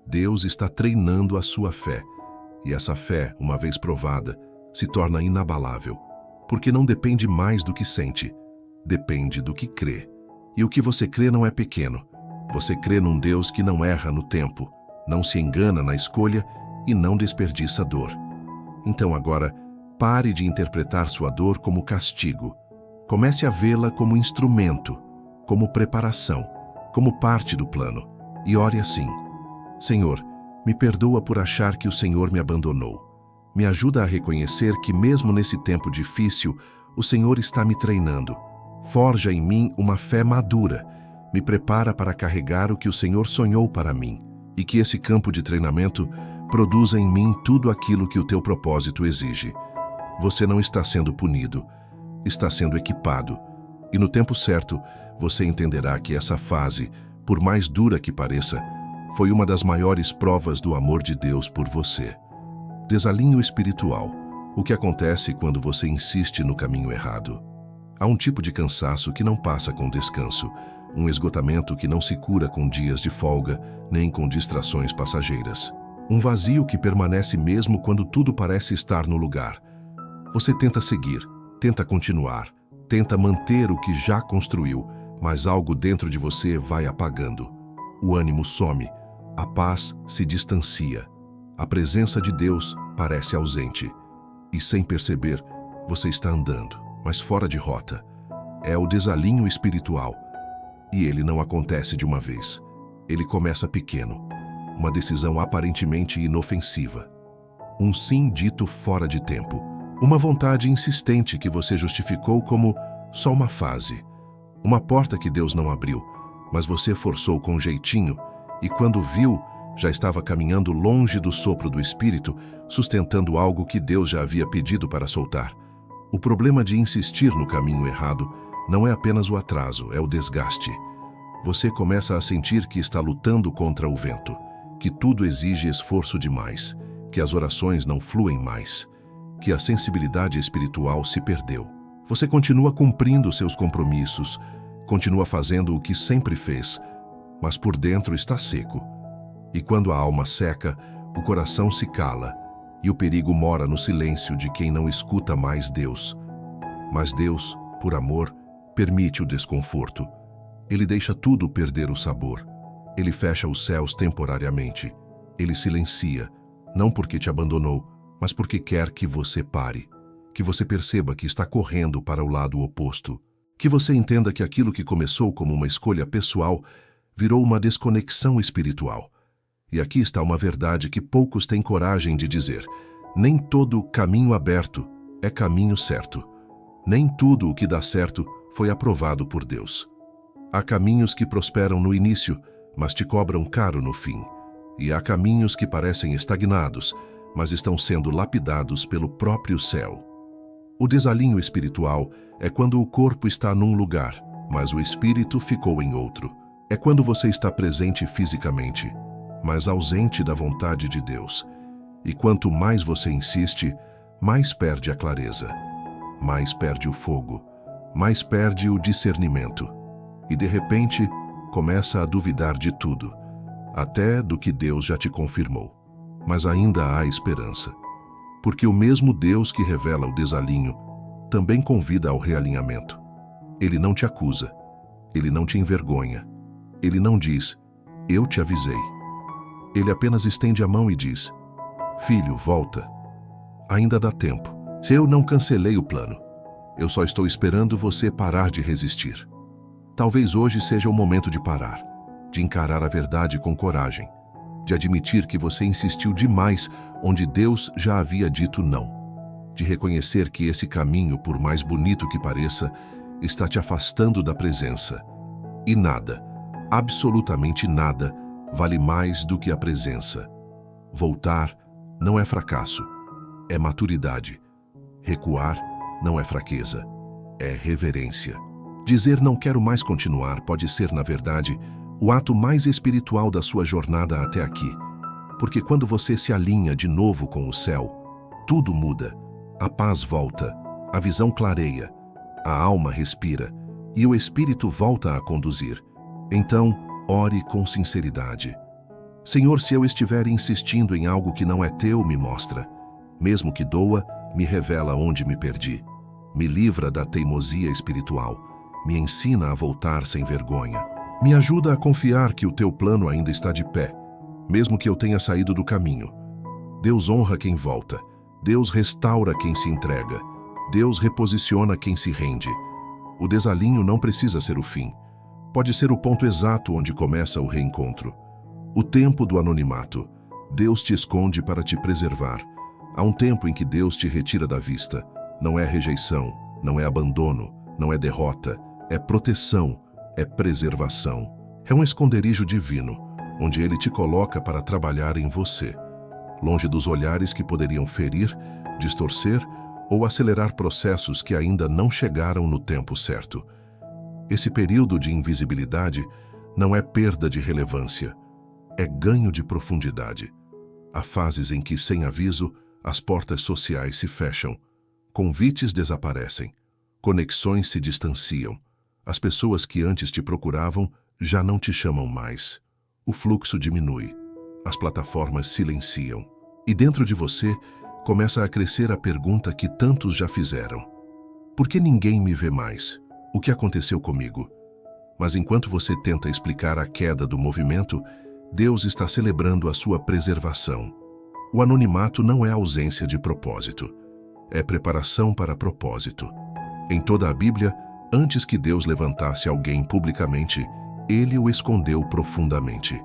Deus está treinando a sua fé, e essa fé, uma vez provada, se torna inabalável, porque não depende mais do que sente, depende do que crê. E o que você crê não é pequeno. Você crê num Deus que não erra no tempo, não se engana na escolha e não desperdiça dor. Então agora, pare de interpretar sua dor como castigo. Comece a vê-la como instrumento, como preparação, como parte do plano. E ore assim: Senhor, me perdoa por achar que o Senhor me abandonou. Me ajuda a reconhecer que mesmo nesse tempo difícil, o Senhor está me treinando. Forja em mim uma fé madura. Me prepara para carregar o que o Senhor sonhou para mim, e que esse campo de treinamento produza em mim tudo aquilo que o teu propósito exige. Você não está sendo punido, está sendo equipado, e no tempo certo você entenderá que essa fase, por mais dura que pareça, foi uma das maiores provas do amor de Deus por você. Desalinho espiritual. O que acontece quando você insiste no caminho errado? Há um tipo de cansaço que não passa com descanso, um esgotamento que não se cura com dias de folga, nem com distrações passageiras. Um vazio que permanece mesmo quando tudo parece estar no lugar. Você tenta seguir, tenta continuar, tenta manter o que já construiu, mas algo dentro de você vai apagando. O ânimo some, A paz se distancia. A presença de Deus parece ausente. E sem perceber, você está andando, mas fora de rota. É o desalinho espiritual. E ele não acontece de uma vez. Ele começa pequeno. Uma decisão aparentemente inofensiva. Um sim dito fora de tempo. Uma vontade insistente que você justificou como só uma fase. Uma porta que Deus não abriu, mas você forçou com jeitinho e quando viu, já estava caminhando longe do sopro do Espírito, sustentando algo que Deus já havia pedido para soltar. O problema de insistir no caminho errado não é apenas o atraso, é o desgaste. Você começa a sentir que está lutando contra o vento, que tudo exige esforço demais, que as orações não fluem mais, que a sensibilidade espiritual se perdeu. Você continua cumprindo seus compromissos, continua fazendo o que sempre fez, mas por dentro está seco. E quando a alma seca, o coração se cala, e o perigo mora no silêncio de quem não escuta mais Deus. Mas Deus, por amor, permite o desconforto. Ele deixa tudo perder o sabor. Ele fecha os céus temporariamente. Ele silencia, não porque te abandonou, mas porque quer que você pare, que você perceba que está correndo para o lado oposto, que você entenda que aquilo que começou como uma escolha pessoal virou uma desconexão espiritual. E aqui está uma verdade que poucos têm coragem de dizer. Nem todo caminho aberto é caminho certo. Nem tudo o que dá certo foi aprovado por Deus. Há caminhos que prosperam no início, mas te cobram caro no fim. E há caminhos que parecem estagnados, mas estão sendo lapidados pelo próprio céu. O desalinho espiritual é quando o corpo está num lugar, mas o espírito ficou em outro. É quando você está presente fisicamente, mas ausente da vontade de Deus. E quanto mais você insiste, mais perde a clareza, mais perde o fogo, mais perde o discernimento. E de repente, começa a duvidar de tudo, até do que Deus já te confirmou. Mas ainda há esperança, porque o mesmo Deus que revela o desalinho também convida ao realinhamento. Ele não te acusa, ele não te envergonha, ele não diz, eu te avisei. Ele apenas estende a mão e diz, filho, volta. Ainda dá tempo. Se eu não cancelei o plano, eu só estou esperando você parar de resistir. Talvez hoje seja o momento de parar, de encarar a verdade com coragem, de admitir que você insistiu demais onde Deus já havia dito não, de reconhecer que esse caminho, por mais bonito que pareça, está te afastando da presença. E nada, absolutamente nada, vale mais do que a presença. Voltar não é fracasso, é maturidade. Recuar não é fraqueza, é reverência. Dizer não quero mais continuar pode ser, na verdade, o ato mais espiritual da sua jornada até aqui. Porque quando você se alinha de novo com o céu, tudo muda, a paz volta, a visão clareia, a alma respira e o espírito volta a conduzir. Então, ore com sinceridade. Senhor, se eu estiver insistindo em algo que não é teu, me mostra. Mesmo que doa, me revela onde me perdi. Me livra da teimosia espiritual. Me ensina a voltar sem vergonha. Me ajuda a confiar que o teu plano ainda está de pé, mesmo que eu tenha saído do caminho. Deus honra quem volta. Deus restaura quem se entrega. Deus reposiciona quem se rende. O desalinho não precisa ser o fim. Pode ser o ponto exato onde começa o reencontro. O tempo do anonimato. Deus te esconde para te preservar. Há um tempo em que Deus te retira da vista. Não é rejeição, não é abandono, não é derrota, é proteção, é preservação. É um esconderijo divino, onde Ele te coloca para trabalhar em você, longe dos olhares que poderiam ferir, distorcer ou acelerar processos que ainda não chegaram no tempo certo. Esse período de invisibilidade não é perda de relevância, é ganho de profundidade. Há fases em que, sem aviso, as portas sociais se fecham, convites desaparecem, conexões se distanciam. As pessoas que antes te procuravam já não te chamam mais. O fluxo diminui, as plataformas silenciam. E dentro de você começa a crescer a pergunta que tantos já fizeram. Por que ninguém me vê mais? O que aconteceu comigo? Mas enquanto você tenta explicar a queda do movimento, Deus está celebrando a sua preservação. O anonimato não é ausência de propósito, é preparação para propósito. Em toda a Bíblia, antes que Deus levantasse alguém publicamente, ele o escondeu profundamente.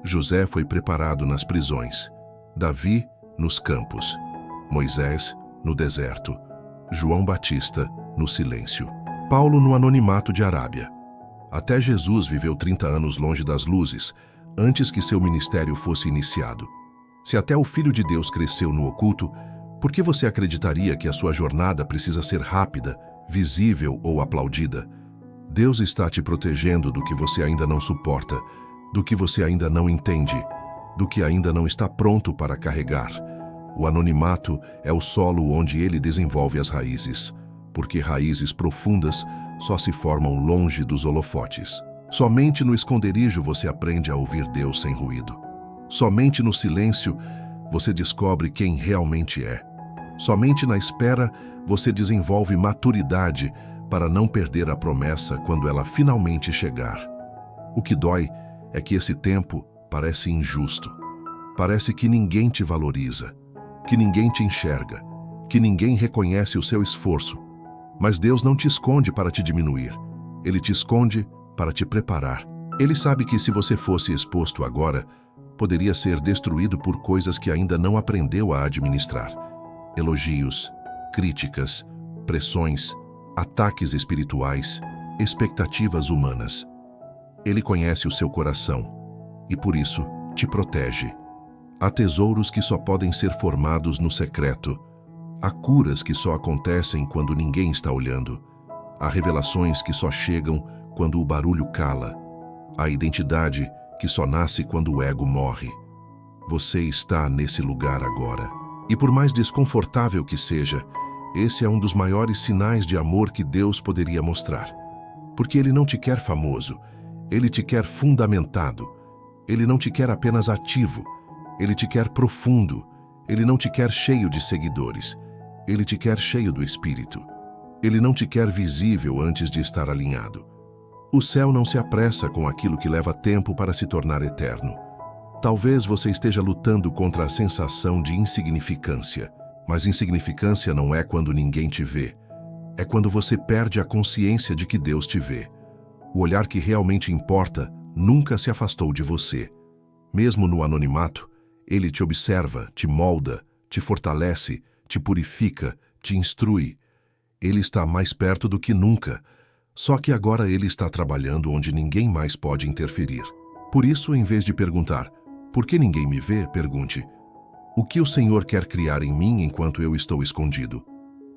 José foi preparado nas prisões, Davi nos campos, Moisés no deserto, João Batista no silêncio, Paulo no anonimato de Arábia. Até Jesus viveu 30 anos longe das luzes, antes que seu ministério fosse iniciado. Se até o Filho de Deus cresceu no oculto, por que você acreditaria que a sua jornada precisa ser rápida, visível ou aplaudida? Deus está te protegendo do que você ainda não suporta, do que você ainda não entende, do que ainda não está pronto para carregar. O anonimato é o solo onde ele desenvolve as raízes, porque raízes profundas só se formam longe dos holofotes. Somente no esconderijo você aprende a ouvir Deus sem ruído. Somente no silêncio você descobre quem realmente é. Somente na espera você desenvolve maturidade para não perder a promessa quando ela finalmente chegar. O que dói é que esse tempo parece injusto. Parece que ninguém te valoriza, que ninguém te enxerga, que ninguém reconhece o seu esforço. Mas Deus não te esconde para te diminuir. Ele te esconde para te preparar. Ele sabe que se você fosse exposto agora, poderia ser destruído por coisas que ainda não aprendeu a administrar. Elogios, críticas, pressões, ataques espirituais, expectativas humanas. Ele conhece o seu coração e, por isso, te protege. Há tesouros que só podem ser formados no secreto. Há curas que só acontecem quando ninguém está olhando. Há revelações que só chegam quando o barulho cala. Há identidade que só nasce quando o ego morre. Você está nesse lugar agora. E por mais desconfortável que seja, esse é um dos maiores sinais de amor que Deus poderia mostrar. Porque Ele não te quer famoso, Ele te quer fundamentado. Ele não te quer apenas ativo, Ele te quer profundo. Ele não te quer cheio de seguidores, Ele te quer cheio do Espírito. Ele não te quer visível antes de estar alinhado. O céu não se apressa com aquilo que leva tempo para se tornar eterno. Talvez você esteja lutando contra a sensação de insignificância, mas insignificância não é quando ninguém te vê. É quando você perde a consciência de que Deus te vê. O olhar que realmente importa nunca se afastou de você. Mesmo no anonimato, Ele te observa, te molda, te fortalece, te purifica, te instrui. Ele está mais perto do que nunca, só que agora Ele está trabalhando onde ninguém mais pode interferir. Por isso, em vez de perguntar, por que ninguém me vê, pergunte, o que o Senhor quer criar em mim enquanto eu estou escondido?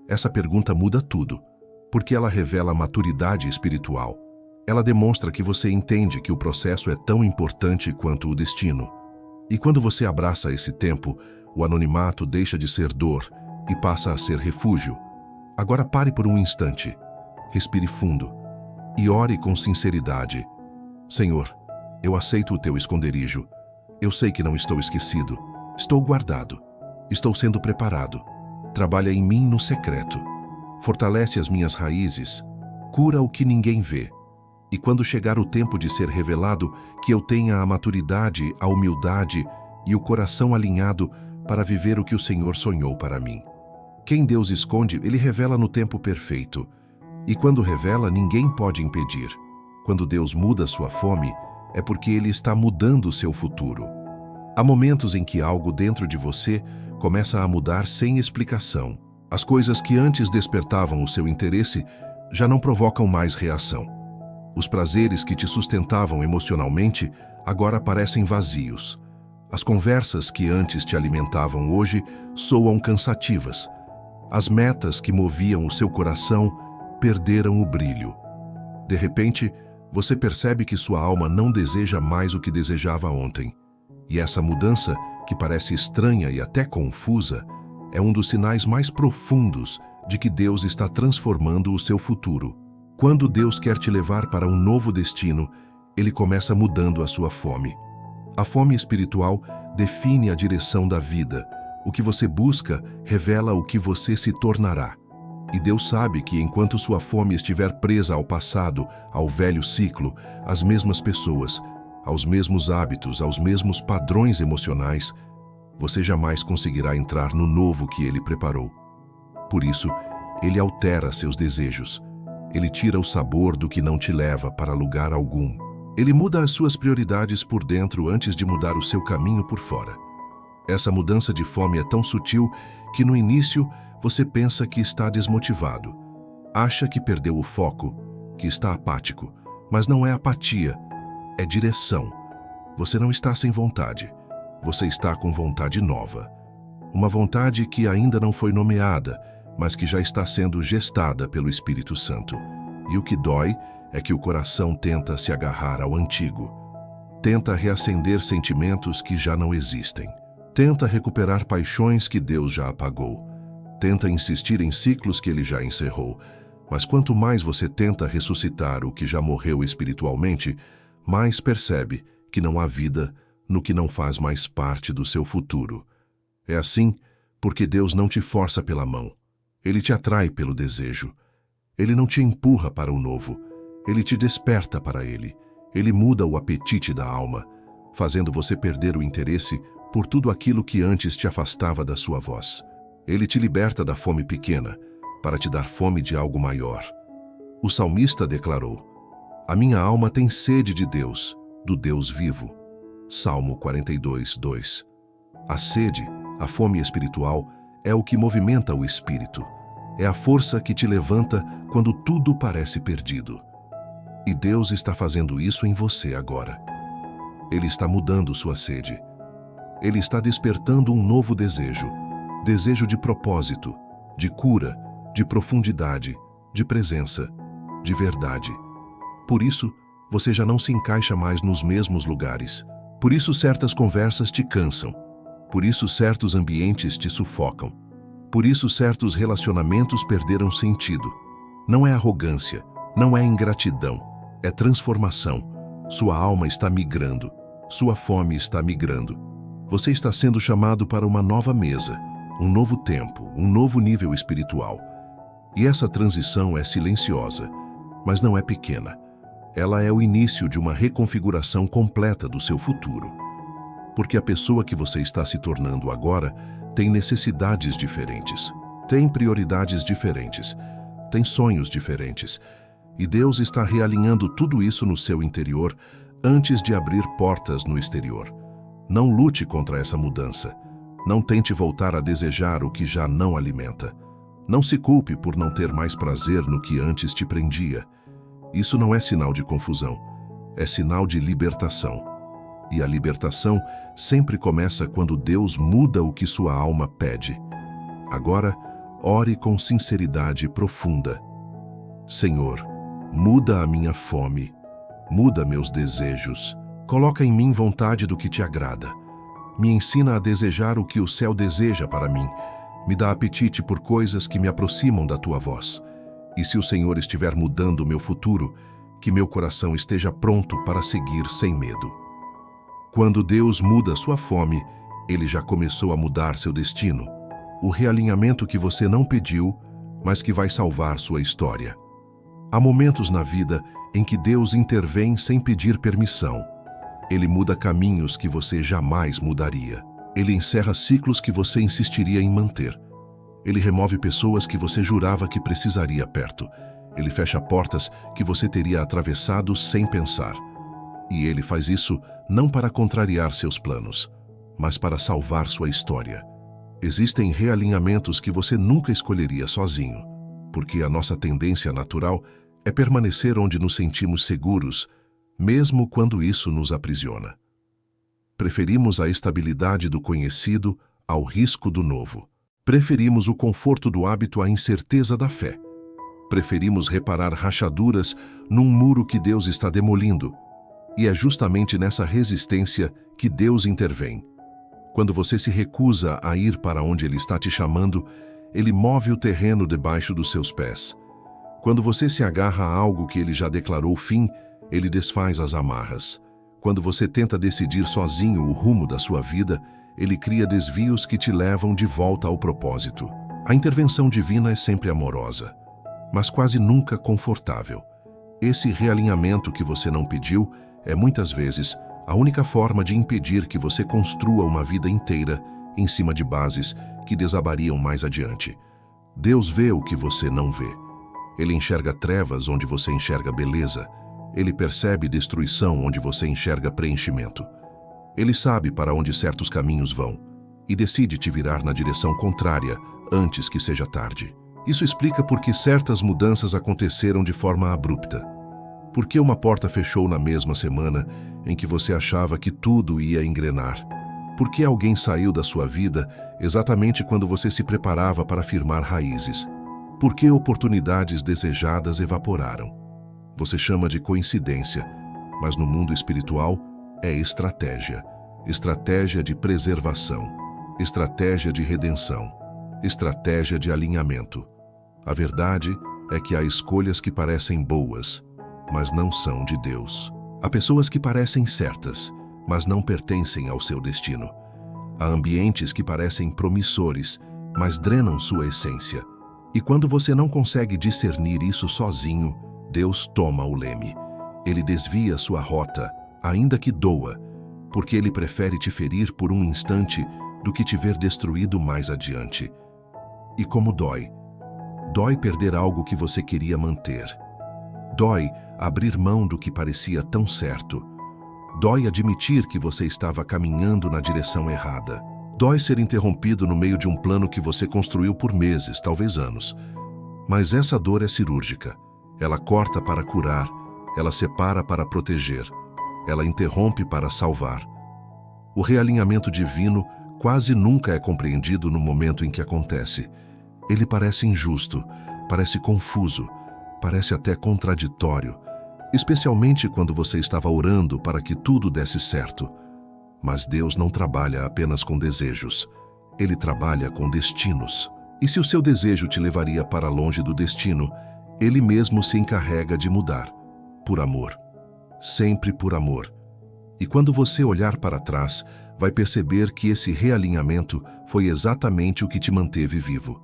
Essa pergunta muda tudo, porque ela revela maturidade espiritual. Ela demonstra que você entende que o processo é tão importante quanto o destino. E quando você abraça esse tempo, o anonimato deixa de ser dor e passa a ser refúgio. Agora pare por um instante, respire fundo e ore com sinceridade. Senhor, eu aceito o teu esconderijo. Eu sei que não estou esquecido. Estou guardado. Estou sendo preparado. Trabalha em mim no secreto. Fortalece as minhas raízes. Cura o que ninguém vê. E quando chegar o tempo de ser revelado, que eu tenha a maturidade, a humildade e o coração alinhado para viver o que o Senhor sonhou para mim. Quem Deus esconde, Ele revela no tempo perfeito. E quando revela, ninguém pode impedir. Quando Deus muda sua fome, é porque Ele está mudando o seu futuro. Há momentos em que algo dentro de você começa a mudar sem explicação. As coisas que antes despertavam o seu interesse já não provocam mais reação. Os prazeres que te sustentavam emocionalmente agora parecem vazios. As conversas que antes te alimentavam hoje soam cansativas. As metas que moviam o seu coração perderam o brilho. De repente, você percebe que sua alma não deseja mais o que desejava ontem. E essa mudança, que parece estranha e até confusa, é um dos sinais mais profundos de que Deus está transformando o seu futuro. Quando Deus quer te levar para um novo destino, Ele começa mudando a sua fome. A fome espiritual define a direção da vida. O que você busca revela o que você se tornará. E Deus sabe que enquanto sua fome estiver presa ao passado, ao velho ciclo, as mesmas pessoas, aos mesmos hábitos, aos mesmos padrões emocionais, você jamais conseguirá entrar no novo que ele preparou. Por isso, ele altera seus desejos. Ele tira o sabor do que não te leva para lugar algum. Ele muda as suas prioridades por dentro antes de mudar o seu caminho por fora. Essa mudança de fome é tão sutil que no início você pensa que está desmotivado. Acha que perdeu o foco, que está apático. Mas não é apatia, é direção. Você não está sem vontade. Você está com vontade nova. Uma vontade que ainda não foi nomeada, mas que já está sendo gestada pelo Espírito Santo. E o que dói é que o coração tenta se agarrar ao antigo. Tenta reacender sentimentos que já não existem. Tenta recuperar paixões que Deus já apagou. Tenta insistir em ciclos que ele já encerrou. Mas quanto mais você tenta ressuscitar o que já morreu espiritualmente, mais percebe que não há vida no que não faz mais parte do seu futuro. É assim porque Deus não te força pela mão. Ele te atrai pelo desejo. Ele não te empurra para o novo. Ele te desperta para ele. Ele muda o apetite da alma, fazendo você perder o interesse por tudo aquilo que antes te afastava da sua voz. Ele te liberta da fome pequena, para te dar fome de algo maior. O salmista declarou: "A minha alma tem sede de Deus, do Deus vivo." Salmo 42, 2. A sede, a fome espiritual, é o que movimenta o espírito. É a força que te levanta quando tudo parece perdido. E Deus está fazendo isso em você agora. Ele está mudando sua sede. Ele está despertando um novo desejo. Desejo de propósito, de cura, de profundidade, de presença, de verdade. Por isso, você já não se encaixa mais nos mesmos lugares. Por isso certas conversas te cansam. Por isso certos ambientes te sufocam. Por isso certos relacionamentos perderam sentido. Não é arrogância, não é ingratidão, é transformação. Sua alma está migrando, sua fome está migrando. Você está sendo chamado para uma nova mesa, um novo tempo, um novo nível espiritual. E essa transição é silenciosa, mas não é pequena. Ela é o início de uma reconfiguração completa do seu futuro. Porque a pessoa que você está se tornando agora tem necessidades diferentes, tem prioridades diferentes, tem sonhos diferentes. E Deus está realinhando tudo isso no seu interior antes de abrir portas no exterior. Não lute contra essa mudança. Não tente voltar a desejar o que já não alimenta. Não se culpe por não ter mais prazer no que antes te prendia. Isso não é sinal de confusão, é sinal de libertação. E a libertação sempre começa quando Deus muda o que sua alma pede. Agora, ore com sinceridade profunda. Senhor, muda a minha fome, muda meus desejos, coloca em mim vontade do que te agrada. Me ensina a desejar o que o céu deseja para mim. Me dá apetite por coisas que me aproximam da tua voz. E se o Senhor estiver mudando o meu futuro, que meu coração esteja pronto para seguir sem medo. Quando Deus muda sua fome, Ele já começou a mudar seu destino. O realinhamento que você não pediu, mas que vai salvar sua história. Há momentos na vida em que Deus intervém sem pedir permissão. Ele muda caminhos que você jamais mudaria. Ele encerra ciclos que você insistiria em manter. Ele remove pessoas que você jurava que precisaria perto. Ele fecha portas que você teria atravessado sem pensar. E ele faz isso não para contrariar seus planos, mas para salvar sua história. Existem realinhamentos que você nunca escolheria sozinho, porque a nossa tendência natural é permanecer onde nos sentimos seguros, mesmo quando isso nos aprisiona. Preferimos a estabilidade do conhecido ao risco do novo. Preferimos o conforto do hábito à incerteza da fé. Preferimos reparar rachaduras num muro que Deus está demolindo. E é justamente nessa resistência que Deus intervém. Quando você se recusa a ir para onde Ele está te chamando, Ele move o terreno debaixo dos seus pés. Quando você se agarra a algo que Ele já declarou fim, Ele desfaz as amarras. Quando você tenta decidir sozinho o rumo da sua vida, Ele cria desvios que te levam de volta ao propósito. A intervenção divina é sempre amorosa, mas quase nunca confortável. Esse realinhamento que você não pediu é muitas vezes a única forma de impedir que você construa uma vida inteira em cima de bases que desabariam mais adiante. Deus vê o que você não vê. Ele enxerga trevas onde você enxerga beleza. Ele percebe destruição onde você enxerga preenchimento. Ele sabe para onde certos caminhos vão e decide te virar na direção contrária antes que seja tarde. Isso explica por que certas mudanças aconteceram de forma abrupta. Por que uma porta fechou na mesma semana em que você achava que tudo ia engrenar? Por que alguém saiu da sua vida exatamente quando você se preparava para firmar raízes? Por que oportunidades desejadas evaporaram? Você chama de coincidência, mas no mundo espiritual é estratégia. Estratégia de preservação, estratégia de redenção, estratégia de alinhamento. A verdade é que há escolhas que parecem boas, mas não são de Deus. Há pessoas que parecem certas, mas não pertencem ao seu destino. Há ambientes que parecem promissores, mas drenam sua essência. E quando você não consegue discernir isso sozinho, Deus toma o leme. Ele desvia sua rota, ainda que doa, porque Ele prefere te ferir por um instante do que te ver destruído mais adiante. E como dói? Dói perder algo que você queria manter. Dói abrir mão do que parecia tão certo. Dói admitir que você estava caminhando na direção errada. Dói ser interrompido no meio de um plano que você construiu por meses, talvez anos. Mas essa dor é cirúrgica. Ela corta para curar, ela separa para proteger, ela interrompe para salvar. O realinhamento divino quase nunca é compreendido no momento em que acontece. Ele parece injusto, parece confuso, parece até contraditório, especialmente quando você estava orando para que tudo desse certo. Mas Deus não trabalha apenas com desejos. Ele trabalha com destinos. E se o seu desejo te levaria para longe do destino, Ele mesmo se encarrega de mudar. Por amor. Sempre por amor. E quando você olhar para trás, vai perceber que esse realinhamento foi exatamente o que te manteve vivo.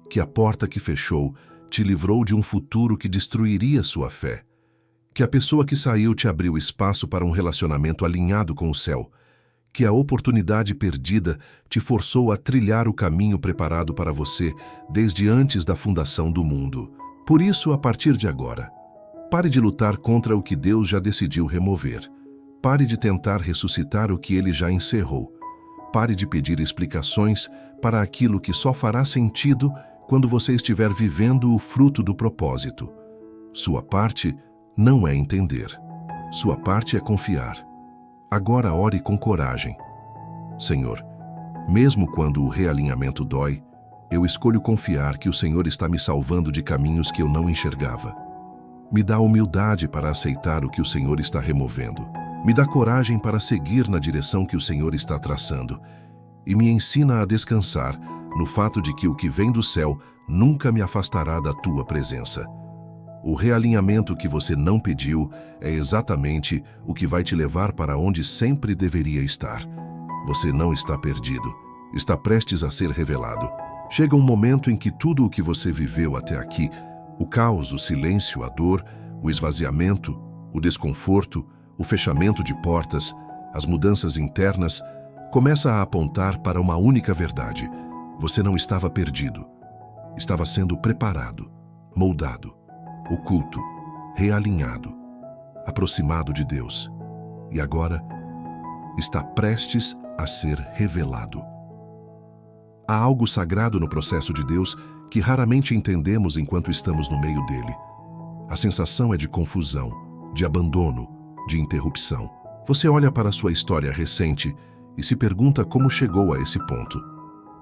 Que a porta que fechou te livrou de um futuro que destruiria sua fé. Que a pessoa que saiu te abriu espaço para um relacionamento alinhado com o céu. Que a oportunidade perdida te forçou a trilhar o caminho preparado para você desde antes da fundação do mundo. Por isso, a partir de agora, pare de lutar contra o que Deus já decidiu remover. Pare de tentar ressuscitar o que Ele já encerrou. Pare de pedir explicações para aquilo que só fará sentido quando você estiver vivendo o fruto do propósito. Sua parte não é entender. Sua parte é confiar. Agora ore com coragem. Senhor, mesmo quando o realinhamento dói, eu escolho confiar que o Senhor está me salvando de caminhos que eu não enxergava. Me dá humildade para aceitar o que o Senhor está removendo. Me dá coragem para seguir na direção que o Senhor está traçando. E me ensina a descansar no fato de que o que vem do céu nunca me afastará da tua presença. O realinhamento que você não pediu é exatamente o que vai te levar para onde sempre deveria estar. Você não está perdido. Está prestes a ser revelado. Chega um momento em que tudo o que você viveu até aqui, o caos, o silêncio, a dor, o esvaziamento, o desconforto, o fechamento de portas, as mudanças internas, começa a apontar para uma única verdade. Você não estava perdido. Estava sendo preparado, moldado, oculto, realinhado, aproximado de Deus. E agora está prestes a ser revelado. Há algo sagrado no processo de Deus que raramente entendemos enquanto estamos no meio dele. A sensação é de confusão, de abandono, de interrupção. Você olha para a sua história recente e se pergunta como chegou a esse ponto.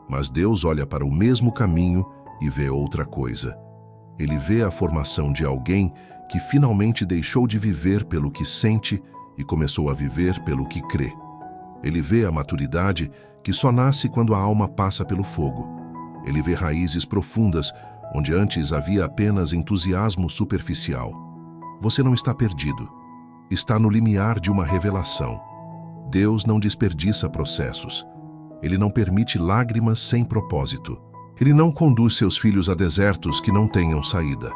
Mas Deus olha para o mesmo caminho e vê outra coisa. Ele vê a formação de alguém que finalmente deixou de viver pelo que sente e começou a viver pelo que crê. Ele vê a maturidade que só nasce quando a alma passa pelo fogo. Ele vê raízes profundas, onde antes havia apenas entusiasmo superficial. Você não está perdido. Está no limiar de uma revelação. Deus não desperdiça processos. Ele não permite lágrimas sem propósito. Ele não conduz seus filhos a desertos que não tenham saída.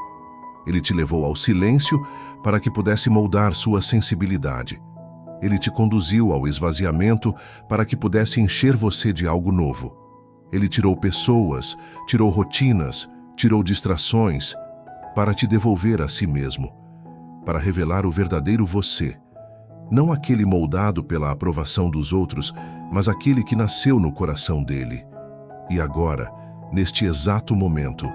Ele te levou ao silêncio para que pudesse moldar sua sensibilidade. Ele te conduziu ao esvaziamento para que pudesse encher você de algo novo. Ele tirou pessoas, tirou rotinas, tirou distrações, para te devolver a si mesmo, para revelar o verdadeiro você. Não aquele moldado pela aprovação dos outros, mas aquele que nasceu no coração dele. E agora, neste exato momento,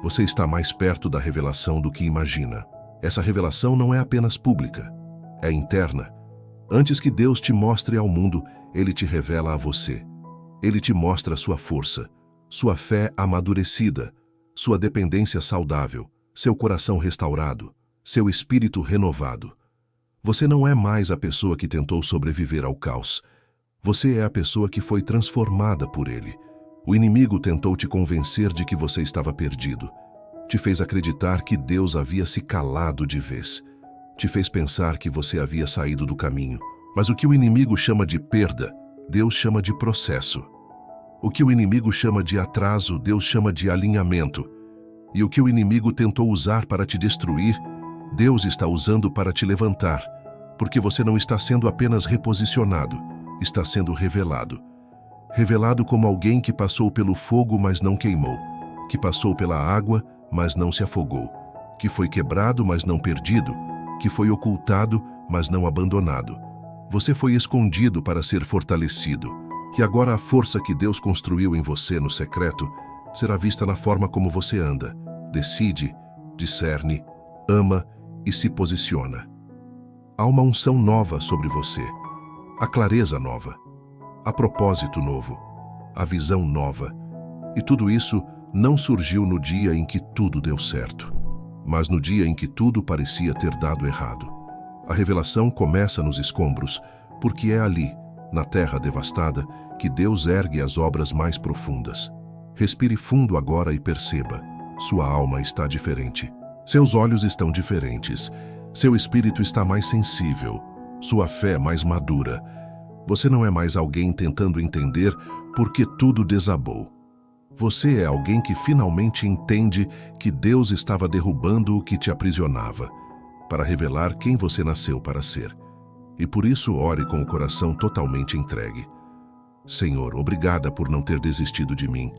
você está mais perto da revelação do que imagina. Essa revelação não é apenas pública, é interna. Antes que Deus te mostre ao mundo, Ele te revela a você. Ele te mostra sua força, sua fé amadurecida, sua dependência saudável, seu coração restaurado, seu espírito renovado. Você não é mais a pessoa que tentou sobreviver ao caos. Você é a pessoa que foi transformada por ele. O inimigo tentou te convencer de que você estava perdido. Te fez acreditar que Deus havia se calado de vez. Te fez pensar que você havia saído do caminho. Mas o que o inimigo chama de perda, Deus chama de processo. O que o inimigo chama de atraso, Deus chama de alinhamento. E o que o inimigo tentou usar para te destruir, Deus está usando para te levantar, porque você não está sendo apenas reposicionado, está sendo revelado. Revelado como alguém que passou pelo fogo, mas não queimou, que passou pela água, mas não se afogou, que foi quebrado, mas não perdido, que foi ocultado, mas não abandonado. Você foi escondido para ser fortalecido, e agora a força que Deus construiu em você no secreto será vista na forma como você anda, decide, discerne, ama e se posiciona. Há uma unção nova sobre você, a clareza nova, a propósito novo, a visão nova. E tudo isso não surgiu no dia em que tudo deu certo, mas no dia em que tudo parecia ter dado errado. A revelação começa nos escombros, porque é ali, na terra devastada, que Deus ergue as obras mais profundas. Respire fundo agora e perceba, sua alma está diferente. Seus olhos estão diferentes, seu espírito está mais sensível, sua fé mais madura. Você não é mais alguém tentando entender por que tudo desabou. Você é alguém que finalmente entende que Deus estava derrubando o que te aprisionava, para revelar quem você nasceu para ser. E por isso ore com o coração totalmente entregue. Senhor, obrigada por não ter desistido de mim.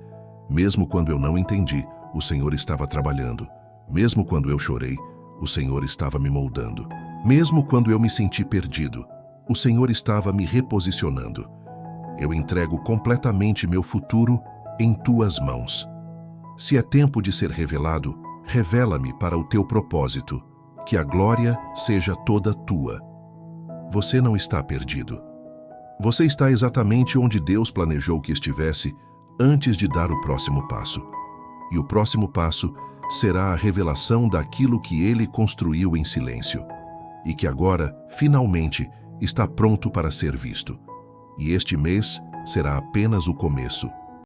Mesmo quando eu não entendi, o Senhor estava trabalhando. Mesmo quando eu chorei, o Senhor estava me moldando. Mesmo quando eu me senti perdido, o Senhor estava me reposicionando. Eu entrego completamente meu futuro em tuas mãos. Se é tempo de ser revelado, revela-me para o teu propósito, que a glória seja toda tua. Você não está perdido. Você está exatamente onde Deus planejou que estivesse antes de dar o próximo passo. E o próximo passo será a revelação daquilo que Ele construiu em silêncio e que agora, finalmente, está pronto para ser visto. E este mês será apenas o começo.